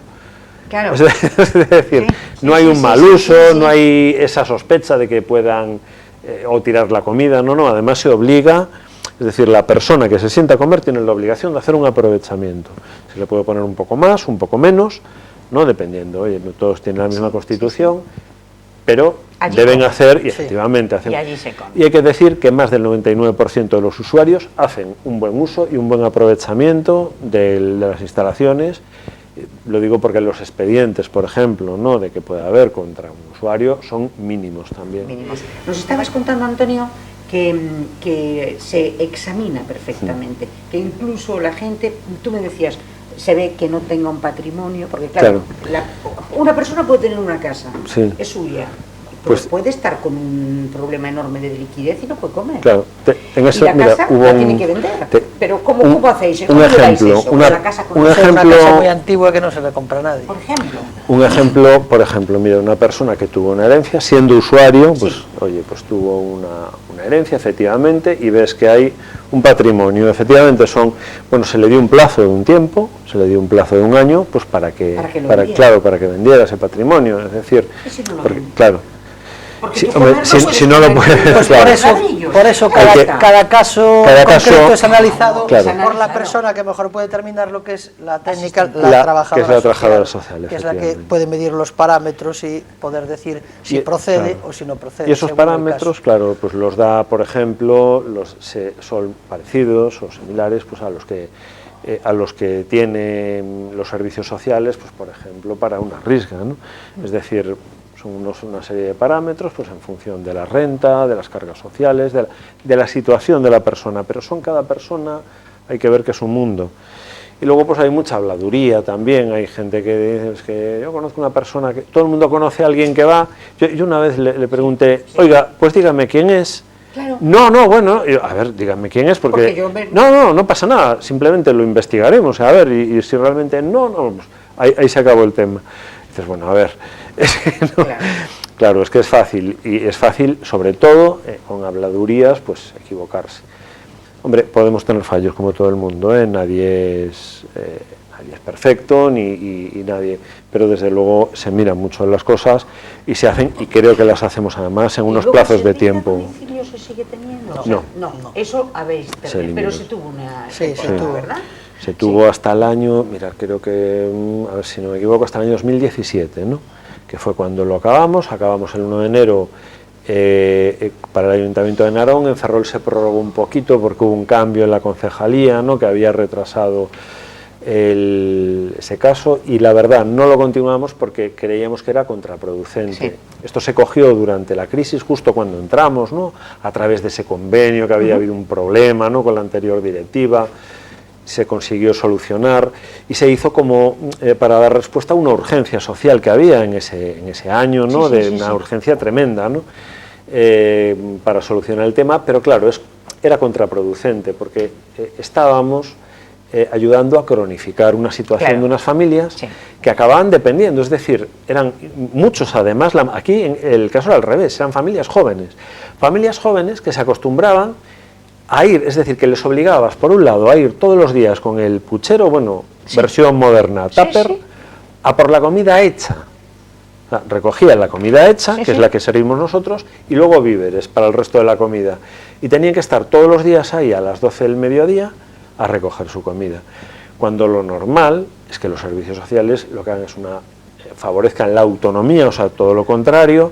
Claro. Es decir, sí, no hay un mal uso, sí. no hay esa sospecha de que puedan o tirar la comida, no, además se obliga, es decir, la persona que se sienta a comer tiene la obligación de hacer un aprovechamiento. Se le puede poner un poco más, un poco menos, no dependiendo, oye, no todos tienen la misma constitución, pero allí deben hacer, y efectivamente hacen. Y allí se come. Y hay que decir que más del 99% de los usuarios hacen un buen uso y un buen aprovechamiento de las instalaciones. Lo digo porque los expedientes, por ejemplo, ¿no?, de que pueda haber contra un usuario son mínimos también. Mínimos. Nos estabas contando, Antonio, que se examina perfectamente, que incluso la gente, tú me decías, se ve que no tenga un patrimonio, porque claro. Una persona puede tener una casa, es suya, pero pues, puede estar con un problema enorme de liquidez y no puede comer. Claro, en eso, y la casa la tiene que vender. Pero ¿cómo hacéis? ¿Cómo ejemplo, eso? Una casa muy antigua que no se le compra a nadie. Por ejemplo. Un ejemplo, por ejemplo, mira, una persona que tuvo una herencia, siendo usuario, pues oye, pues tuvo una herencia, efectivamente, y ves que hay un patrimonio, efectivamente se le dio un plazo de un tiempo, se le dio un plazo de un año, pues para que vendiera ese patrimonio, es decir, claro. Si no lo puede, pues por eso cada caso concreto es analizado por la persona que mejor puede determinar lo que es la técnica, la trabajadora social, que es la que puede medir los parámetros y poder decir si procede o si no procede. Y esos parámetros, claro, pues los da, por ejemplo, son parecidos o similares pues a los que tienen los servicios sociales, pues por ejemplo para una risga, ¿no? Es decir, son una serie de parámetros pues en función de la renta, de las cargas sociales, de la situación de la persona, pero cada persona hay que ver que es un mundo. Y luego pues hay mucha habladuría también, hay gente que dice, es que yo conozco una persona, que todo el mundo conoce a alguien que va, yo una vez le pregunté, oiga, pues dígame quién es. Claro. Bueno, a ver, dígame quién es, porque no pasa nada, simplemente lo investigaremos, a ver, y si realmente pues ahí se acabó el tema. Dices, bueno, a ver, claro, es que es fácil, y es fácil, sobre todo, con habladurías, pues equivocarse. Hombre, podemos tener fallos como todo el mundo, nadie es perfecto, ni nadie, pero desde luego se miran mucho las cosas y se hacen, y creo que las hacemos además en unos plazos de tiempo. ¿El se sigue teniendo? No, eso habéis terminado, pero se tuvo una... se tuvo, ¿verdad? Se tuvo hasta el año, mira, creo que, a ver si no me equivoco, hasta el año 2017, ¿no?, que fue cuando lo acabamos el 1 de enero para el Ayuntamiento de Narón. En Ferrol se prorrogó un poquito porque hubo un cambio en la concejalía, ¿no?, que había retrasado ese caso, y la verdad no lo continuamos porque creíamos que era contraproducente. Sí. Esto se cogió durante la crisis, justo cuando entramos, ¿no?, a través de ese convenio, que había habido un problema, ¿no?, con la anterior directiva. Se consiguió solucionar y se hizo como para dar respuesta a una urgencia social que había en ese año, ¿no?, una urgencia tremenda, ¿no?, para solucionar el tema, pero claro, era contraproducente porque estábamos ayudando a cronificar una situación de unas familias que acababan dependiendo, es decir, eran muchos además, aquí en el caso era al revés, eran familias jóvenes que se acostumbraban a ir, es decir, que les obligabas, por un lado, a ir todos los días con el puchero, bueno, versión moderna, tupper, a por la comida hecha. O sea, recogían la comida hecha, que es la que servimos nosotros, y luego víveres para el resto de la comida. Y tenían que estar todos los días ahí a las 12 del mediodía a recoger su comida. Cuando lo normal es que los servicios sociales lo que hagan es favorezcan la autonomía, o sea, todo lo contrario,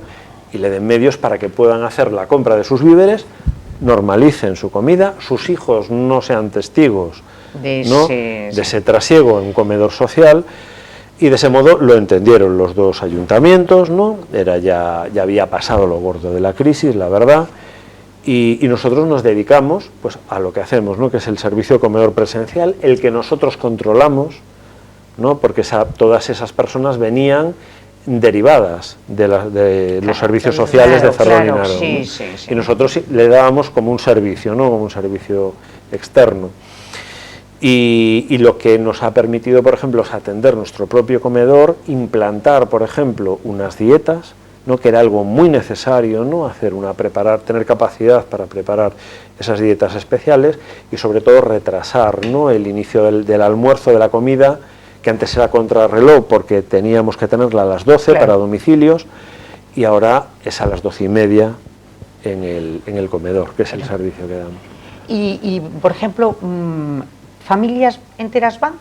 y le den medios para que puedan hacer la compra de sus víveres, normalicen su comida, sus hijos no sean testigos de ese trasiego en un comedor social, y de ese modo lo entendieron los dos ayuntamientos, ¿no? Ya había pasado lo gordo de la crisis, la verdad, y nosotros nos dedicamos pues a lo que hacemos, ¿no?, que es el servicio de comedor presencial, el que nosotros controlamos, ¿no?, porque todas esas personas venían derivadas de los servicios sociales de Ferrol y Narón, y nosotros le dábamos como un servicio, ¿no?, como un servicio externo, y lo que nos ha permitido, por ejemplo, es atender nuestro propio comedor, implantar, por ejemplo, unas dietas, ¿no?, que era algo muy necesario, ¿no?, tener capacidad para preparar esas dietas especiales, y sobre todo retrasar, ¿no?, el inicio del almuerzo, de la comida, que antes era contrarreloj porque teníamos que tenerla a las 12 para domicilios, y ahora es a las 12:30 en el comedor, que es el servicio que damos. Y por ejemplo, ¿familias enteras van?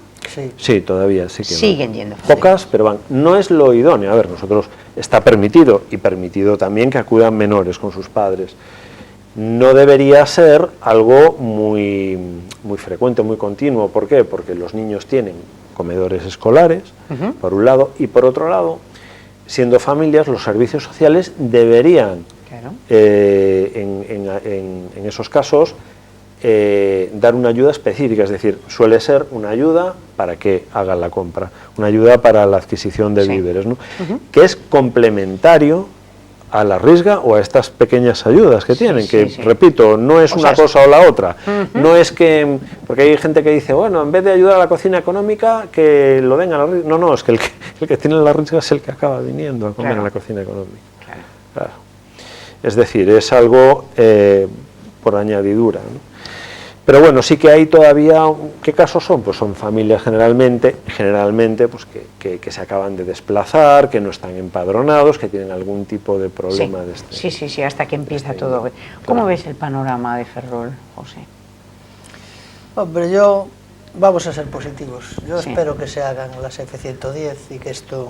Sí, todavía sí que siguen yendo. Pocas, pero van. No es lo idóneo. A ver, nosotros está permitido, y permitido también que acudan menores con sus padres. No debería ser algo muy frecuente, muy continuo. ¿Por qué? Porque los niños tienen comedores escolares, por un lado, y por otro lado, siendo familias, los servicios sociales deberían, en esos casos, dar una ayuda específica, es decir, suele ser una ayuda para que hagan la compra, una ayuda para la adquisición de víveres, ¿no?, que es complementario a la risga o a estas pequeñas ayudas que tienen, repito, no es una cosa o la otra, no es que, porque hay gente que dice, bueno, en vez de ayudar a la cocina económica, que lo den a la risga, no, es que el que tiene la risga es el que acaba viniendo a comer a la cocina económica. Claro. Es decir, es algo por añadidura, ¿no? Pero bueno, sí que hay todavía, ¿qué casos son? Pues son familias generalmente pues que se acaban de desplazar, que no están empadronados, que tienen algún tipo de problema de este. Sí, hasta que empieza todo. ¿Cómo ves el panorama de Ferrol, José? Hombre, vamos a ser positivos. Yo espero que se hagan las F-110 y que esto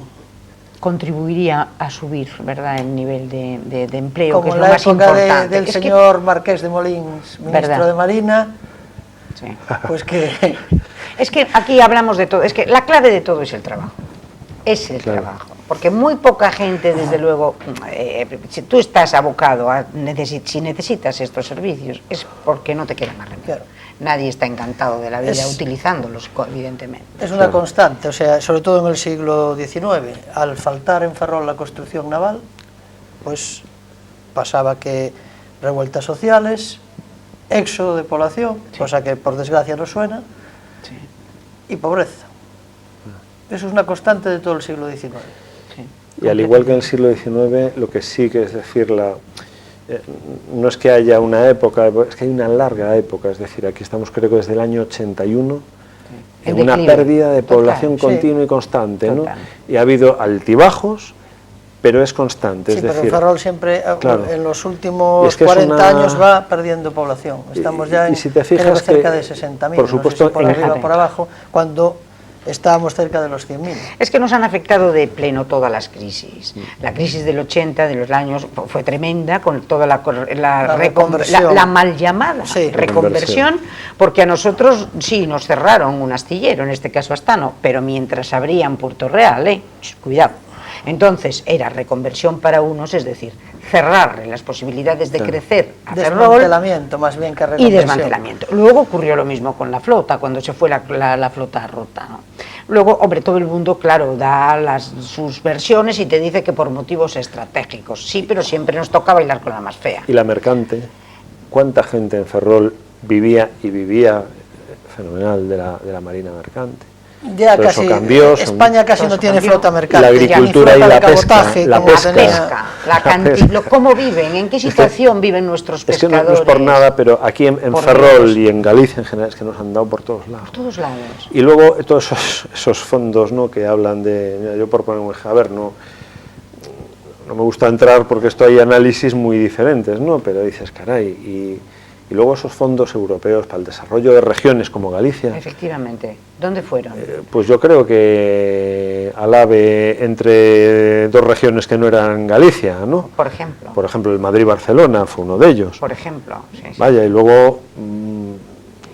contribuiría a subir, ¿verdad?, el nivel de empleo, como que es en lo la más época importante. del señor Marqués de Molins, ministro de Marina, pues que... Es que aquí hablamos de todo, es que la clave de todo es el trabajo, trabajo, porque muy poca gente, desde luego, si tú estás abocado, si necesitas estos servicios, es porque no te queda más remedio. Nadie está encantado de la vida utilizándolos, evidentemente. Es una constante, o sea, sobre todo en el siglo XIX, al faltar en Ferrol la construcción naval, pues pasaba que revueltas sociales, éxodo de población, cosa que por desgracia no suena, y pobreza. Eso es una constante de todo el siglo XIX. Y al igual que en el siglo XIX, lo que sí que es decir, no es que haya una época, es que hay una larga época, es decir, aquí estamos creo que desde el año 81, en una pérdida de población continua y constante, ¿no? Y ha habido altibajos, pero es constante. Sí, pero Ferrol siempre, en los últimos 40 años va perdiendo población. Estamos ya en si te fijas cerca de 60.000, por supuesto, no sé si por arriba o por abajo, cuando estábamos cerca de los 100.000. Es que nos han afectado de pleno todas las crisis. La crisis del 80, de los años, fue tremenda, con toda la reconversión. La mal llamada reconversión, porque a nosotros sí nos cerraron un astillero, en este caso Astano, pero mientras abrían Puerto Real, cuidado. Entonces era reconversión para unos, es decir, cerrarle las posibilidades de crecer a Ferrol. Desmantelamiento más bien que reconversión. Y desmantelamiento. Luego ocurrió lo mismo con la flota, cuando se fue la flota rota, ¿no? Luego, hombre, todo el mundo, claro, da sus versiones y te dice que por motivos estratégicos. Sí, pero siempre nos toca bailar con la más fea. ¿Y la mercante? ¿Cuánta gente en Ferrol vivía fenomenal de la marina mercante? Ya todo casi, eso cambió, España casi no tiene flota mercante. La agricultura y la pesca. ¿Cómo viven? ¿En qué situación viven nuestros pescadores? Es que no es por nada, pero aquí en Ferrol y en Galicia en general es que nos han dado por todos lados. Por todos lados. Y luego todos esos fondos, ¿no?, que hablan de... Mira, yo por poner un ejemplo, a ver, no me gusta entrar porque esto hay análisis muy diferentes, ¿no?, pero dices, caray, y luego esos fondos europeos para el desarrollo de regiones como Galicia. Efectivamente. ¿Dónde fueron? Pues yo creo que al AVE entre dos regiones que no eran Galicia, ¿no? Por ejemplo. Por ejemplo, el Madrid-Barcelona fue uno de ellos. Por ejemplo. Sí. Vaya, y luego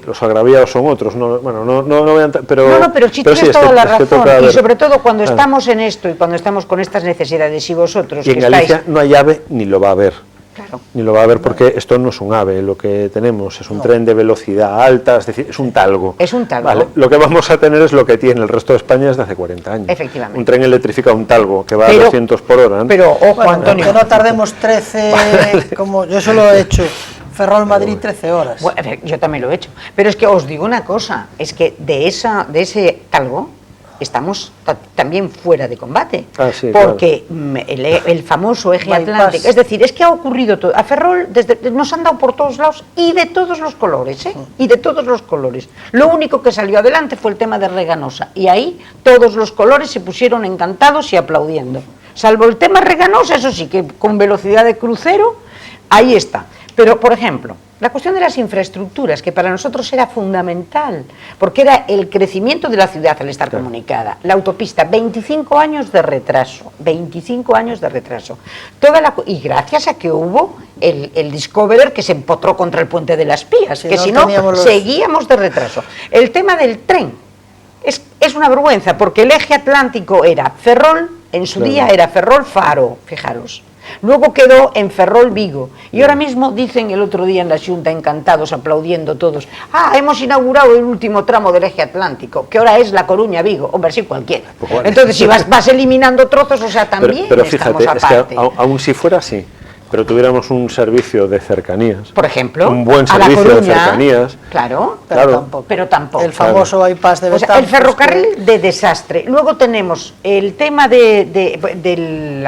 los agraviados son otros. No, bueno, no voy a entrar, pero... pero sí tienes toda la razón. Y sobre todo cuando estamos en esto y cuando estamos con estas necesidades y vosotros... Y en Galicia no hay AVE ni lo va a haber. Claro. Ni lo va a ver porque esto no es un AVE, lo que tenemos es un tren de velocidad alta, es decir, es un talgo. Es un talgo. Vale, lo que vamos a tener es lo que tiene el resto de España desde hace 40 años. Efectivamente. Un tren electrificado, un talgo, que va a 200 por hora, ¿no? Pero, ojo, Antonio. Que no tardemos 13, como yo solo he hecho, Ferrol-Madrid 13 horas. Bueno, yo también lo he hecho. Pero es que os digo una cosa, es que de ese talgo estamos también fuera de combate, sí, porque el famoso eje atlántico, es decir, es que ha ocurrido todo, a Ferrol nos han dado por todos lados y de todos los colores, y de todos los colores. Lo único que salió adelante fue el tema de Reganosa, y ahí todos los colores se pusieron encantados y aplaudiendo, salvo el tema Reganosa, eso sí, que con velocidad de crucero, ahí está. Pero, por ejemplo, la cuestión de las infraestructuras, que para nosotros era fundamental, porque era el crecimiento de la ciudad al estar comunicada. La autopista, 25 años de retraso, 25 años de retraso. Y gracias a que hubo el Discoverer que se empotró contra el puente de las Pías, que si no, seguíamos de retraso. El tema del tren es una vergüenza, porque el eje atlántico era Ferrol, en su día era Ferrol-Faro, fijaros. Luego quedó en Ferrol-Vigo y ahora mismo dicen el otro día en la Xunta, encantados, aplaudiendo todos, hemos inaugurado el último tramo del eje atlántico, que ahora es La Coruña-Vigo, hombre, sí, cualquiera. Pues bueno. Entonces si vas eliminando trozos, o sea, también pero fíjate, estamos aparte. Es que aún si fuera así, pero tuviéramos un servicio de cercanías, por ejemplo, un buen servicio de cercanías, claro, pero tampoco. El famoso bypass de Betanzos, el ferrocarril de desastre. Luego tenemos el tema de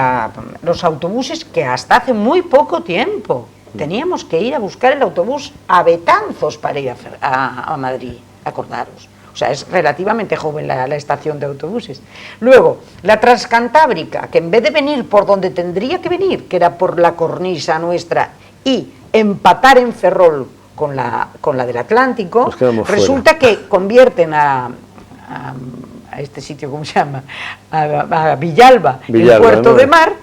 los autobuses, que hasta hace muy poco tiempo teníamos que ir a buscar el autobús a Betanzos para ir a Madrid, acordaros. O sea, es relativamente joven la estación de autobuses. Luego, la Transcantábrica, que en vez de venir por donde tendría que venir, que era por la cornisa nuestra, y empatar en Ferrol con la del Atlántico, resulta que convierten a este sitio, ¿cómo se llama? A Villalba, el puerto de mar,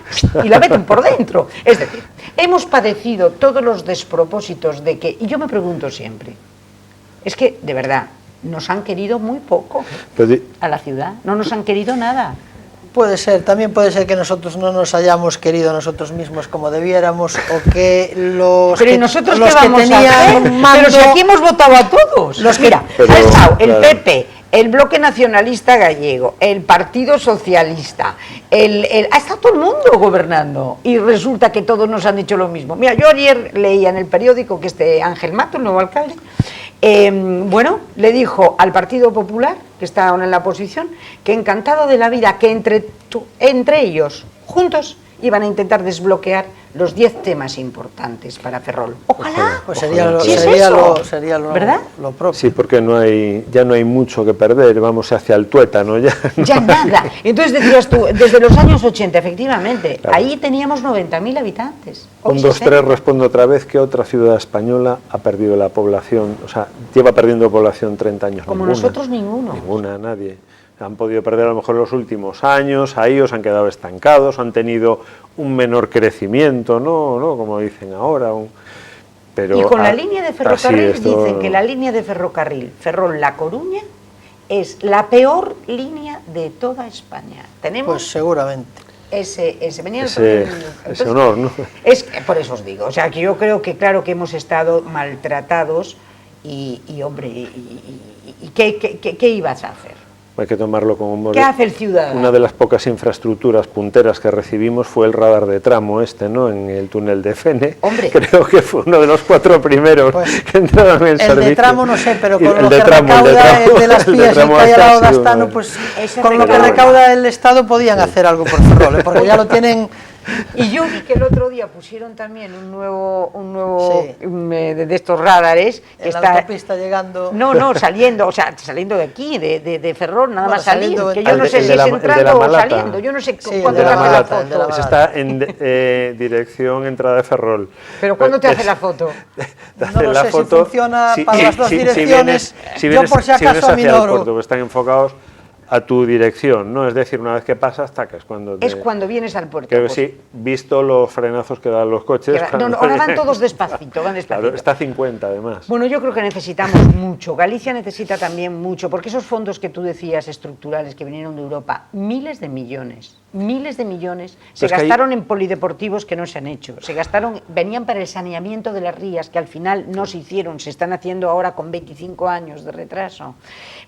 y la meten por dentro. Es decir, hemos padecido todos los despropósitos de que, y yo me pregunto siempre, es que, de verdad, nos han querido muy poco a la ciudad, no nos han querido nada. Puede ser, también puede ser que nosotros no nos hayamos querido a nosotros mismos como debiéramos, o que los pero que, nosotros los ¿qué vamos que tenían a hacer? mando... Pero si aquí hemos votado a todos. Mira, ha estado el PP, el Bloque Nacionalista Gallego, el Partido Socialista, ha estado todo el mundo gobernando, y resulta que todos nos han dicho lo mismo. Mira, yo ayer leía en el periódico que Ángel Mato, el nuevo alcalde, le dijo al Partido Popular, que está ahora en la oposición, que encantado de la vida, que entre ellos, juntos, iban a intentar desbloquear los 10 temas importantes para Ferrol. Ojalá. Pues sería lo ¿verdad? Lo propio. Sí, porque ya no hay mucho que perder, vamos hacia el tuétano ya. Ya nada. Entonces decías tú, desde los años 80, efectivamente, ahí teníamos 90.000 habitantes. 1, 2, 3, respondo otra vez, ¿qué otra ciudad española ha perdido la población? O sea, lleva perdiendo población 30 años. Como nosotros, ninguno. Ninguna, nadie. han podido perder a lo mejor los últimos años, ahí os han quedado estancados, han tenido un menor crecimiento, ¿no? Como dicen ahora. Pero y con la línea de ferrocarril dicen que la la línea de ferrocarril Ferrol-La Coruña es la peor línea de toda España. Tenemos Pues seguramente. ese honor, ¿no? Es por eso os digo, o sea, que yo creo que claro que hemos estado maltratados y hombre, ¿qué ibas a hacer? Hay que tomarlo como un ¿Qué hace el ciudadano? Una de las pocas infraestructuras punteras que recibimos fue el radar de tramo ¿no? En el túnel de Fene. Hombre. Creo que fue uno de los 4 primeros Pues, que entraron en servicio. El de tramo no sé, pero con El lo de que tramo, recauda el de las el de vías tramo que hay al lado de ha sido Astano, una- pues Ese con lo que recauda. recauda el Estado podían hacer algo por Ferrol, porque ya lo tienen. Y yo vi que el otro día pusieron también un nuevo Sí. de estos radares que En la está autopista llegando. No, saliendo, o sea, saliendo de aquí, de Ferrol, nada Bueno, más salir, saliendo que el yo no de- sé el si de es la- el de la entrando o Malata. saliendo, yo no sé Sí, cuándo el te de la hace la Malata, el de la foto. Ese está en dirección entrada de Ferrol. Pero ¿cuándo te hace la foto? Te No hace lo la sé si foto, funciona para las dos direcciones. Si Yo por si vienes acaso hacia el aminoro. puerto, que están enfocados a tu dirección, ¿no? Es decir, una vez que pasas, tacas. Es cuando vienes al puerto. Creo que pues, sí, visto los frenazos que dan los coches. cuando ahora van llegan. todos despacito, van despacito. Claro, está a 50 además. Bueno, yo creo que necesitamos mucho. Galicia necesita también mucho, porque esos fondos que tú decías estructurales que vinieron de Europa, miles de millones se es que gastaron en polideportivos que no se han hecho, venían para el saneamiento de las rías que al final no se hicieron, se están haciendo ahora con 25 años de retraso.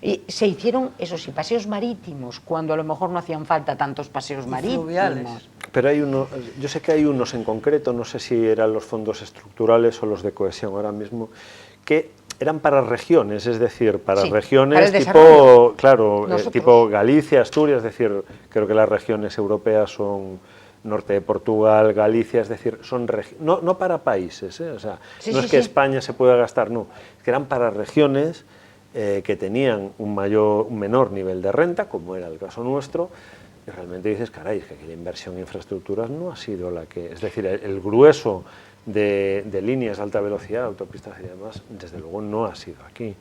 Y se hicieron, eso sí, paseos marítimos, cuando a lo mejor no hacían falta tantos paseos marítimos. fluviales. Pero hay uno, yo sé que hay unos en concreto, no sé si eran los fondos estructurales o los de cohesión ahora mismo, que eran para regiones, es decir, para Sí, regiones para el tipo, desarrollo. claro, Nosotros. tipo Galicia, Asturias, es decir, creo que las regiones europeas son norte de Portugal, Galicia, es decir, son no para países, o sea, Sí, no sí, es que sí. España se pueda gastar, no, es que eran para regiones que tenían un menor nivel de renta, como era el caso nuestro, y realmente dices, caray, es que aquí la inversión en infraestructuras no ha sido la que... Es decir, el grueso de líneas de alta velocidad, autopistas y demás, desde luego no ha sido aquí.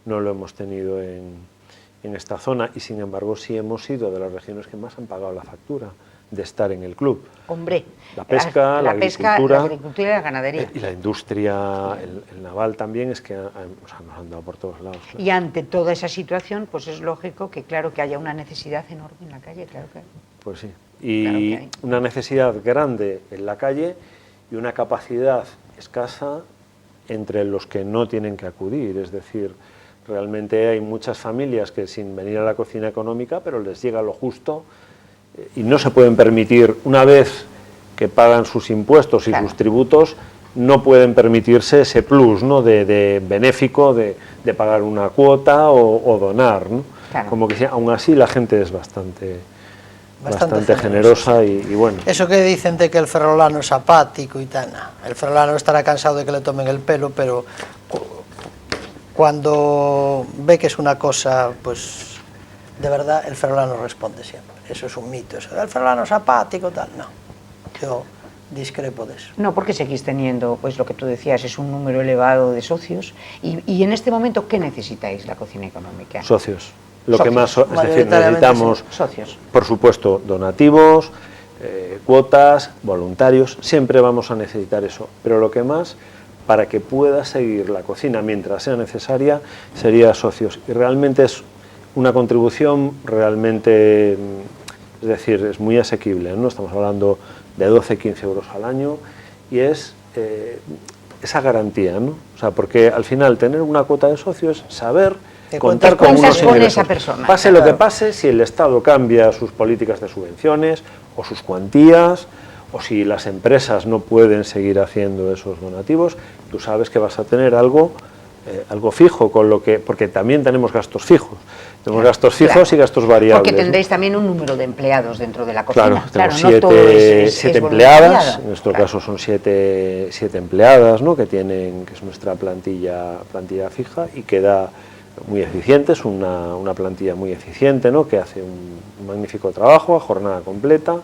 No lo hemos tenido en esta zona y, sin embargo, sí hemos sido de las regiones que más han pagado la factura de estar en el club. Hombre, La pesca, la agricultura, la agricultura y la ganadería. y la industria, el naval también, es que o sea, nos han dado por todos lados. Y ante toda esa situación, pues es lógico que, claro, que haya una necesidad enorme en la calle, claro que. Pues sí, y Claro que hay. una necesidad grande en la calle y una capacidad escasa entre los que no tienen que acudir, es decir, realmente hay muchas familias que sin venir a la cocina económica, pero les llega lo justo y no se pueden permitir, una vez que pagan sus impuestos y Claro. sus tributos, no pueden permitirse ese plus, ¿no? de benéfico de pagar una cuota o donar, ¿no? Claro. Como que sí, aún así la gente es bastante Bastante generosa y bueno. Eso que dicen de que el ferrolano es apático y tal, no. El ferrolano estará cansado de que le tomen el pelo, pero cuando ve que es una cosa, pues de verdad el ferrolano responde siempre. Eso es un mito, eso el ferrolano es apático, tal, no. Yo discrepo de eso. No, porque seguís teniendo, pues lo que tú decías, es un número elevado de socios. Y en este momento, ¿qué necesitáis la cocina económica? Socios. Lo que Socios. más, es decir, Mayoritariamente necesitamos, sí. Socios. por supuesto, donativos, cuotas, voluntarios, siempre vamos a necesitar eso. Pero lo que más, para que pueda seguir la cocina mientras sea necesaria, sería socios. Y realmente es una contribución realmente, es decir, es muy asequible, ¿no? Estamos hablando de 12-15 euros al año y es esa garantía, ¿no? O sea, porque al final tener una cuota de socios es saber Que contar cuentas con con unos esa ingresos. persona. Pase lo que Claro. pase, si el Estado cambia sus políticas de subvenciones o sus cuantías, o si las empresas no pueden seguir haciendo esos donativos, tú sabes que vas a tener algo fijo, con lo que, porque también tenemos gastos fijos. Tenemos gastos fijos Claro. y gastos variables. Porque ¿no? tendréis también un número de empleados dentro de la cocina. Claro, tenemos no todo es siete voluntariado. empleadas, en nuestro Claro. caso son siete empleadas, ¿no? que es nuestra plantilla fija y queda muy eficiente, es una plantilla muy eficiente, ¿no? que hace un magnífico trabajo a jornada completa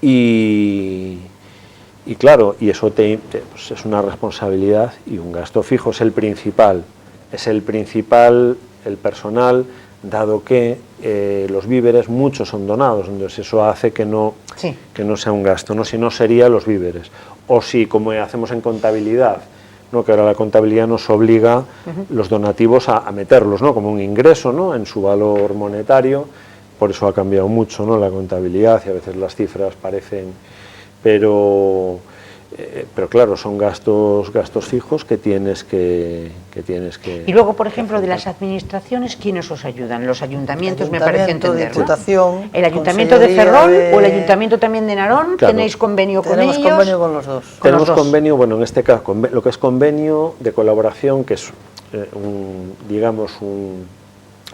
y claro, y eso pues es una responsabilidad y un gasto fijo, es el principal, el personal dado que los víveres muchos son donados, entonces eso hace que no sea un gasto, ¿no? Si no sería los víveres. O si, como hacemos en contabilidad, ¿no? Que ahora la contabilidad nos obliga los donativos a meterlos, ¿no? Como un ingreso, ¿no? En su valor monetario, por eso ha cambiado mucho, ¿no? La contabilidad, y a veces las cifras parecen, pero claro, son gastos fijos que tienes que... Y luego, por ejemplo, de las administraciones, ¿quiénes os ayudan? Los ayuntamientos, me parece entender, Diputación, ¿el Ayuntamiento de Ferrol o el Ayuntamiento también de Narón? Claro. ¿Tenéis convenio con ellos? Tenemos convenio con los dos. Tenemos convenio, bueno, en este caso, lo que es convenio de colaboración, que es un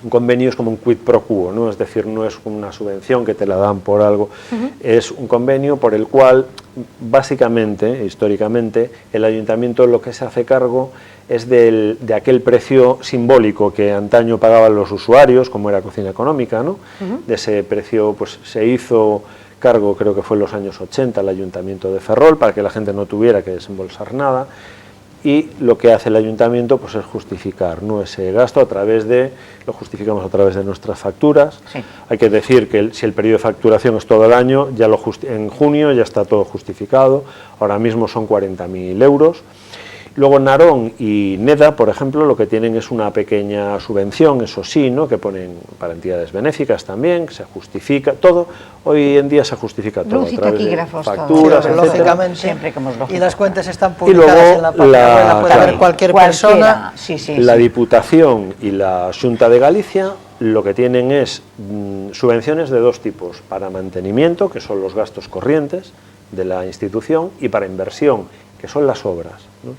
convenio es como un quid pro quo, ¿no? Es decir, no es una subvención que te la dan por algo, es un convenio por el cual, básicamente, históricamente, el ayuntamiento lo que se hace cargo es de aquel precio simbólico que antaño pagaban los usuarios, como era Cocina Económica, ¿no? De ese precio pues se hizo cargo, creo que fue en los años 80, el Ayuntamiento de Ferrol, para que la gente no tuviera que desembolsar nada. Y lo que hace el ayuntamiento pues es justificar, ¿no? Ese gasto lo justificamos a través de nuestras facturas. Sí. Hay que decir que si el periodo de facturación es todo el año, en junio ya está todo justificado, ahora mismo son 40.000 euros. Luego Narón y Neda, por ejemplo, lo que tienen es una pequeña subvención, eso sí, ¿no? Que ponen para entidades benéficas también, se justifica todo, hoy en día se justifica todo Luz y a través de todo. facturas, Sí, lógicamente, siempre como es lógico. Y las cuentas están publicadas en la página web, puede ver cualquier persona. La Diputación y la Xunta de Galicia lo que tienen es subvenciones de dos tipos, para mantenimiento, que son los gastos corrientes de la institución, y para inversión, que son las obras, ¿no?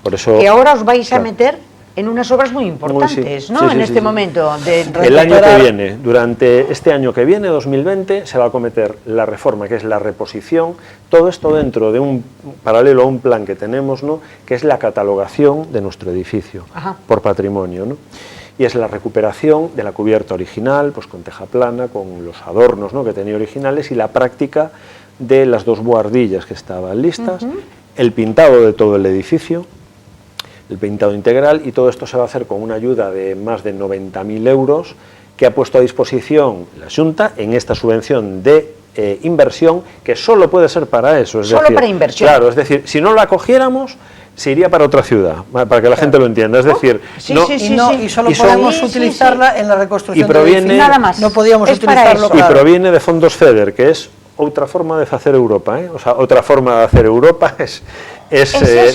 Por eso, que ahora os vais a meter en unas obras muy importantes, ¿no? En este momento. El año que viene, durante este año que viene, 2020, se va a acometer la reforma, que es la reposición, todo esto dentro de un paralelo a un plan que tenemos, ¿no? Que es la catalogación de nuestro edificio por patrimonio, ¿no? Y es la recuperación de la cubierta original, pues con teja plana, con los adornos, ¿no? Que tenía originales, y la práctica de las dos buhardillas que estaban listas, el pintado de todo el edificio, el pintado integral, y todo esto se va a hacer con una ayuda de más de 90.000 euros que ha puesto a disposición la Xunta en esta subvención de inversión, que solo puede ser para eso. Es decir, para inversión. Claro, es decir, si no la cogiéramos, se iría para otra ciudad, para que la gente lo entienda. Es decir, y solo podemos utilizarla en la reconstrucción del edificio. Nada más. No podíamos utilizarlo. Y proviene de fondos FEDER, que es otra forma de hacer Europa, ¿eh? O sea, otra forma de hacer Europa es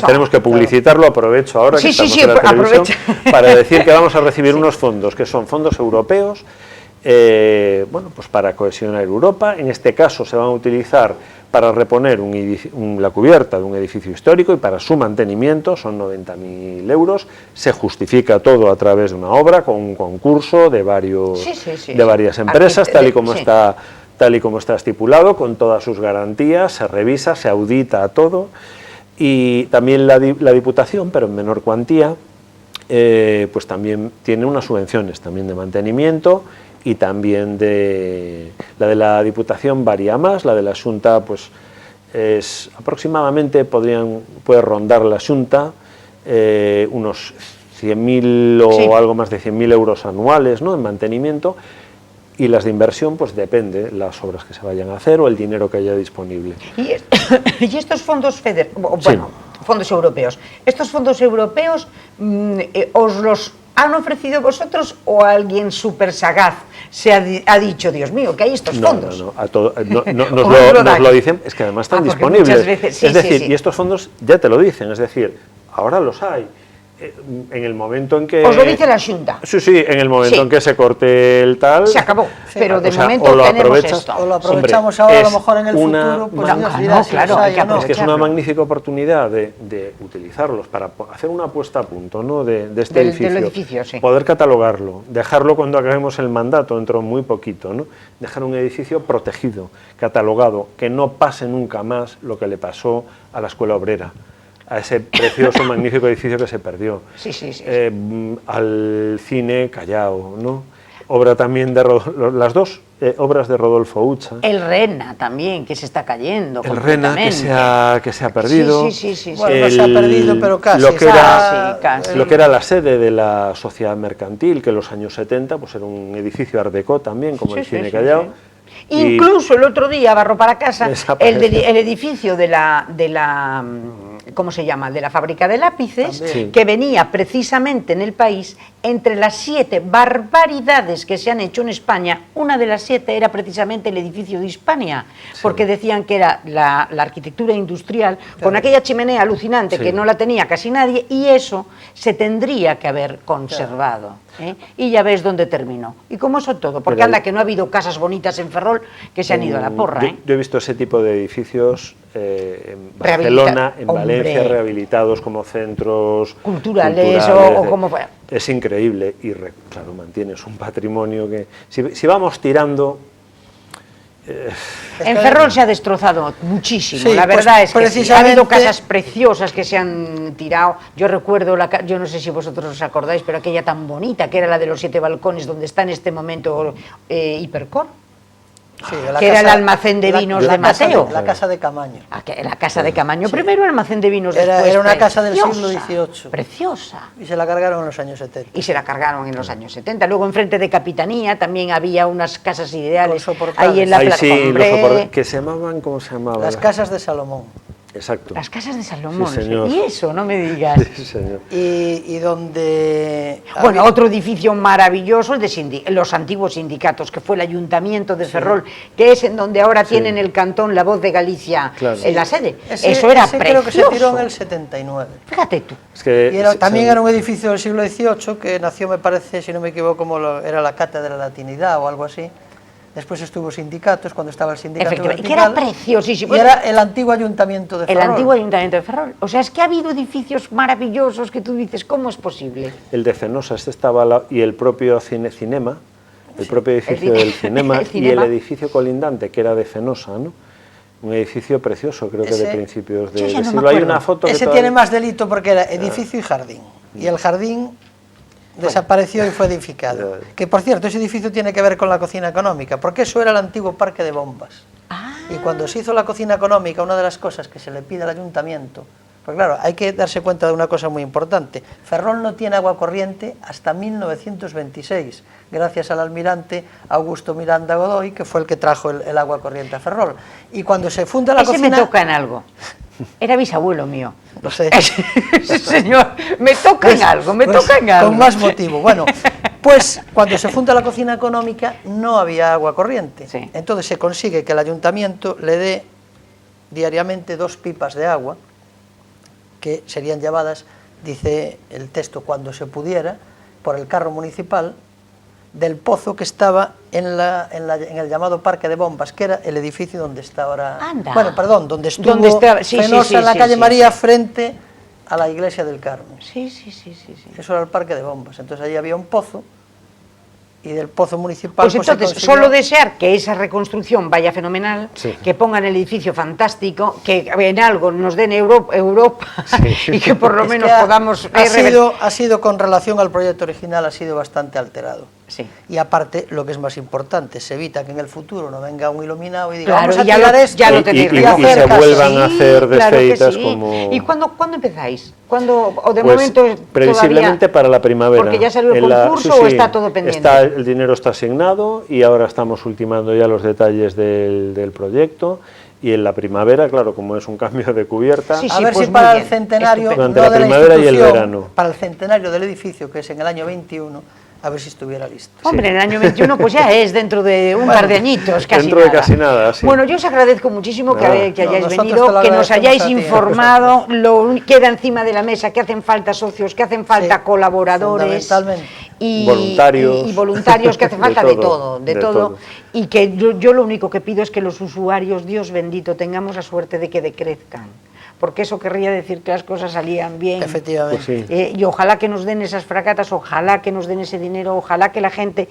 tenemos que publicitarlo, aprovecho ahora que estamos en la televisión, para decir que vamos a recibir unos fondos que son fondos europeos, bueno, pues para cohesionar Europa. En este caso se van a utilizar para reponer la cubierta de un edificio histórico, y para su mantenimiento son 90.000 euros. Se justifica todo a través de una obra, con un concurso de varias empresas, tal y como está estipulado, con todas sus garantías, se revisa, se audita todo. Y también la Diputación, pero en menor cuantía, pues también tiene unas subvenciones también de mantenimiento, y también la de la Diputación varía más, la de la Xunta pues es aproximadamente, puede rondar la Xunta unos 100.000 o algo más de 100.000 euros anuales, ¿no? En mantenimiento. Y las de inversión, pues depende las obras que se vayan a hacer o el dinero que haya disponible. Y estos fondos FEDER, bueno, fondos europeos, ¿estos fondos europeos os los han ofrecido vosotros, o alguien súper sagaz ha dicho, Dios mío, que hay estos fondos? Nos lo dicen, es que además están disponibles. Veces, es decir, y estos fondos ya te lo dicen, es decir, ahora los hay. En el momento en que... Os lo dice la Xunta. Sí, en el momento en que se corte el tal... Se acabó, pero de momento tenemos esto. O lo aprovechamos ahora, a lo mejor en el futuro, pues Dios dirá si los hay o no. Es que es una magnífica oportunidad de utilizarlos para hacer una puesta a punto, ¿no? de este edificio. Del edificio, sí. Poder catalogarlo, dejarlo cuando acabemos el mandato, dentro muy poquito, ¿no? Dejar un edificio protegido, catalogado, que no pase nunca más lo que le pasó a la Escuela Obrera, a ese precioso, magnífico edificio que se perdió, al cine Callao, ¿no? obra también de las dos obras de Rodolfo Ucha. El Rena también, que se está cayendo. El Rena que se ha perdido. Sí. Bueno, no se ha perdido, pero casi. Casi. Lo que era la sede de la sociedad mercantil, que en los años 70 pues era un edificio Art Deco también, como el Cine Callao. Incluso el otro día, barro para casa, el edificio de la ¿cómo se llama?, de la fábrica de lápices, que venía precisamente en el país, entre las 7 barbaridades que se han hecho en España, una de las 7 era precisamente el edificio de Hispania, porque decían que era la arquitectura industrial, con aquella chimenea alucinante que no la tenía casi nadie, y eso se tendría que haber conservado. Y ya ves dónde terminó. Y como eso todo, porque anda que no ha habido casas bonitas en Ferrol que se han ido a la porra. Yo he visto ese tipo de edificios en Barcelona, en Valencia, rehabilitados como centros culturales o como fuera. Es increíble y claro, mantienes un patrimonio que si vamos tirando. En Ferrol se ha destrozado muchísimo, la verdad es que sí. Ha habido casas preciosas que se han tirado. Yo recuerdo, yo no sé si vosotros os acordáis, pero aquella tan bonita que era la de los 7 balcones, donde está en este momento Hipercor. Sí, que era el almacén de vinos de Mateo. La casa de Camaño. La casa de Camaño primero, el almacén de vinos después. Era una casa del siglo XVIII. Preciosa. Y se la cargaron en los años 70. Y se la cargaron en los años 70. Luego, enfrente de Capitanía, también había unas casas ideales. Ahí en la plaza. Que se llamaban, ¿cómo se llamaban? Las casas de Salomón. Exacto. Las casas de Salomón. Sí, señor. Y eso, no me digas. Sí, señor. Y donde... Bueno, otro edificio maravilloso, el de los antiguos sindicatos, que fue el Ayuntamiento de Ferrol, que es en donde ahora tienen el cantón La Voz de Galicia en la sede. Eso era precioso. Creo que se tiró en el 79. Fíjate tú. También era un edificio del siglo XVIII que nació, me parece, si no me equivoco, como era la Cátedra de la Latinidad o algo así. Después estuvo sindicatos, cuando estaba el sindicato vertical, que era preciosísimo. Y era el antiguo ayuntamiento de Ferrol. El antiguo ayuntamiento de Ferrol. O sea, es que ha habido edificios maravillosos que tú dices, ¿cómo es posible? El de Fenosa, estaba y el propio Cinema, el propio edificio del Cinema y el edificio colindante, que era de Fenosa, ¿no? Un edificio precioso, creo que de principios de siglo. Hay una foto ese tiene más delito porque era edificio y jardín. Y el jardín desapareció y fue edificado. Que por cierto, ese edificio tiene que ver con la cocina económica, porque eso era el antiguo parque de bombas. Y cuando se hizo la cocina económica, una de las cosas que se le pide al ayuntamiento, pues claro, hay que darse cuenta de una cosa muy importante. Ferrol no tiene agua corriente hasta 1926, gracias al almirante Augusto Miranda Godoy, que fue el que trajo el agua corriente a Ferrol. Y cuando se funda la cocina... me toca en algo. Era bisabuelo mío. Lo sé. Señor, me toca en algo, toca en algo. Con más motivo. Bueno, pues cuando se funda la cocina económica no había agua corriente. Entonces se consigue que el ayuntamiento le dé diariamente 2 pipas de agua, que serían llevadas, dice el texto, cuando se pudiera, por el carro municipal, del pozo que estaba en el llamado Parque de Bombas, que era el edificio donde está ahora... Anda. Bueno, perdón, donde estuvo Fenosa en la calle María, frente a la iglesia del Carmen. Sí. Eso era el Parque de Bombas. Entonces allí había un pozo, y del pozo municipal... Pues entonces, solo desear que esa reconstrucción vaya fenomenal, que pongan el edificio fantástico, que en algo nos den Europa y que por lo menos podamos... Ha sido con relación al proyecto original, ha sido bastante alterado. Y aparte, lo que es más importante, se evita que en el futuro no venga un iluminado y diga, vamos a tirar esto, ya lo tenéis y se vuelvan a hacer desfeitas como... ¿Y cuándo empezáis? ¿O de pues, momento previsiblemente todavía... para la primavera. ¿Porque ya salió el concurso o está todo pendiente? El dinero está asignado y ahora estamos ultimando ya los detalles del proyecto. Y en la primavera, claro, como es un cambio de cubierta... a ver si para el centenario... Durante la primavera y el verano. Para el centenario del edificio, que es en el año 21... a ver si estuviera listo. Hombre, en el año 21 pues ya es dentro de un par de añitos, casi dentro de casi nada, sí. Bueno, yo os agradezco muchísimo que hayáis venido, que nos hayáis informado, queda encima de la mesa que hacen falta socios, que hacen falta colaboradores y voluntarios, que hace falta de todo. Y que yo lo único que pido es que los usuarios, Dios bendito, tengamos la suerte de que decrezcan. porque eso querría decir que las cosas salían bien. Efectivamente. Pues sí. Y ojalá que nos den esas fracatas, ojalá que nos den ese dinero, ojalá que la gente,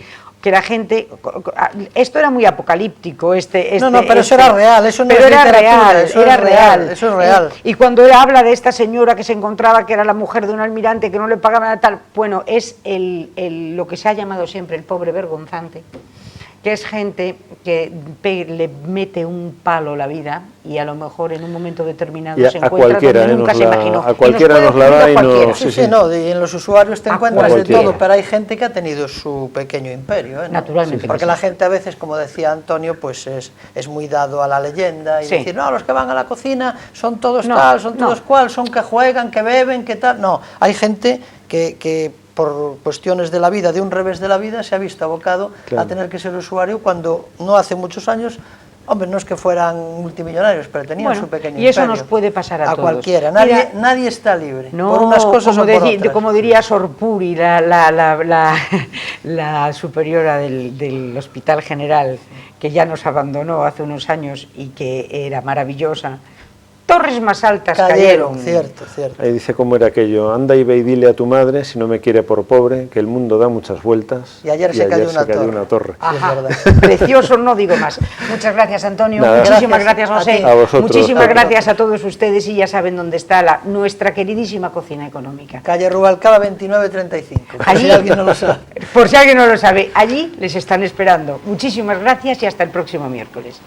esto era muy apocalíptico, No, pero eso era real, eso no pero es era literatura, real, eso era es real, eso es real. Y cuando él habla de esta señora que se encontraba, que era la mujer de un almirante, que no le pagaba tal, bueno, es lo que se ha llamado siempre el pobre vergonzante, que es gente que le mete un palo la vida y a lo mejor en un momento determinado Y se encuentra cualquiera, donde nunca se imaginó. a cualquiera nos la da y no... Sí, sí, no, y en los usuarios te A encuentras de cualquiera. todo, pero hay gente que ha tenido su pequeño imperio, ¿no? Naturalmente. Porque la gente a veces, como decía Antonio, pues es muy dado a la leyenda y Sí. decir, no, los que van a la cocina son todos No, tal, son no. todos cual, son que juegan, que beben, que tal. No, hay gente que por cuestiones de la vida, de un revés de la vida, se ha visto abocado Claro. a tener que ser usuario cuando no hace muchos años. Hombre, no es que fueran multimillonarios, pero tenían Bueno, su pequeño y eso imperio. nos puede pasar a todos. Cualquiera, Mira, nadie está libre, no, por unas cosas como, o por otras. como diría Sorpuri, la superiora del Hospital General, que ya nos abandonó hace unos años y que era maravillosa, torres más altas cayeron. Cierto, cierto. Ahí dice cómo era aquello: anda y ve y dile a tu madre, si no me quiere por pobre, que el mundo da muchas vueltas. Y ayer se cayó una torre. torre. Sí, es Ajá, verdad. precioso, no digo más. Muchas gracias, Antonio. Nada. Muchísimas Gracias gracias, José. a vosotros. Muchísimas A gracias a todos ustedes y ya saben dónde está nuestra queridísima cocina económica. Calle Rubalcaba 2935, por Allí, si alguien no lo sabe. por si alguien no lo sabe, allí les están esperando. Muchísimas gracias y hasta el próximo miércoles.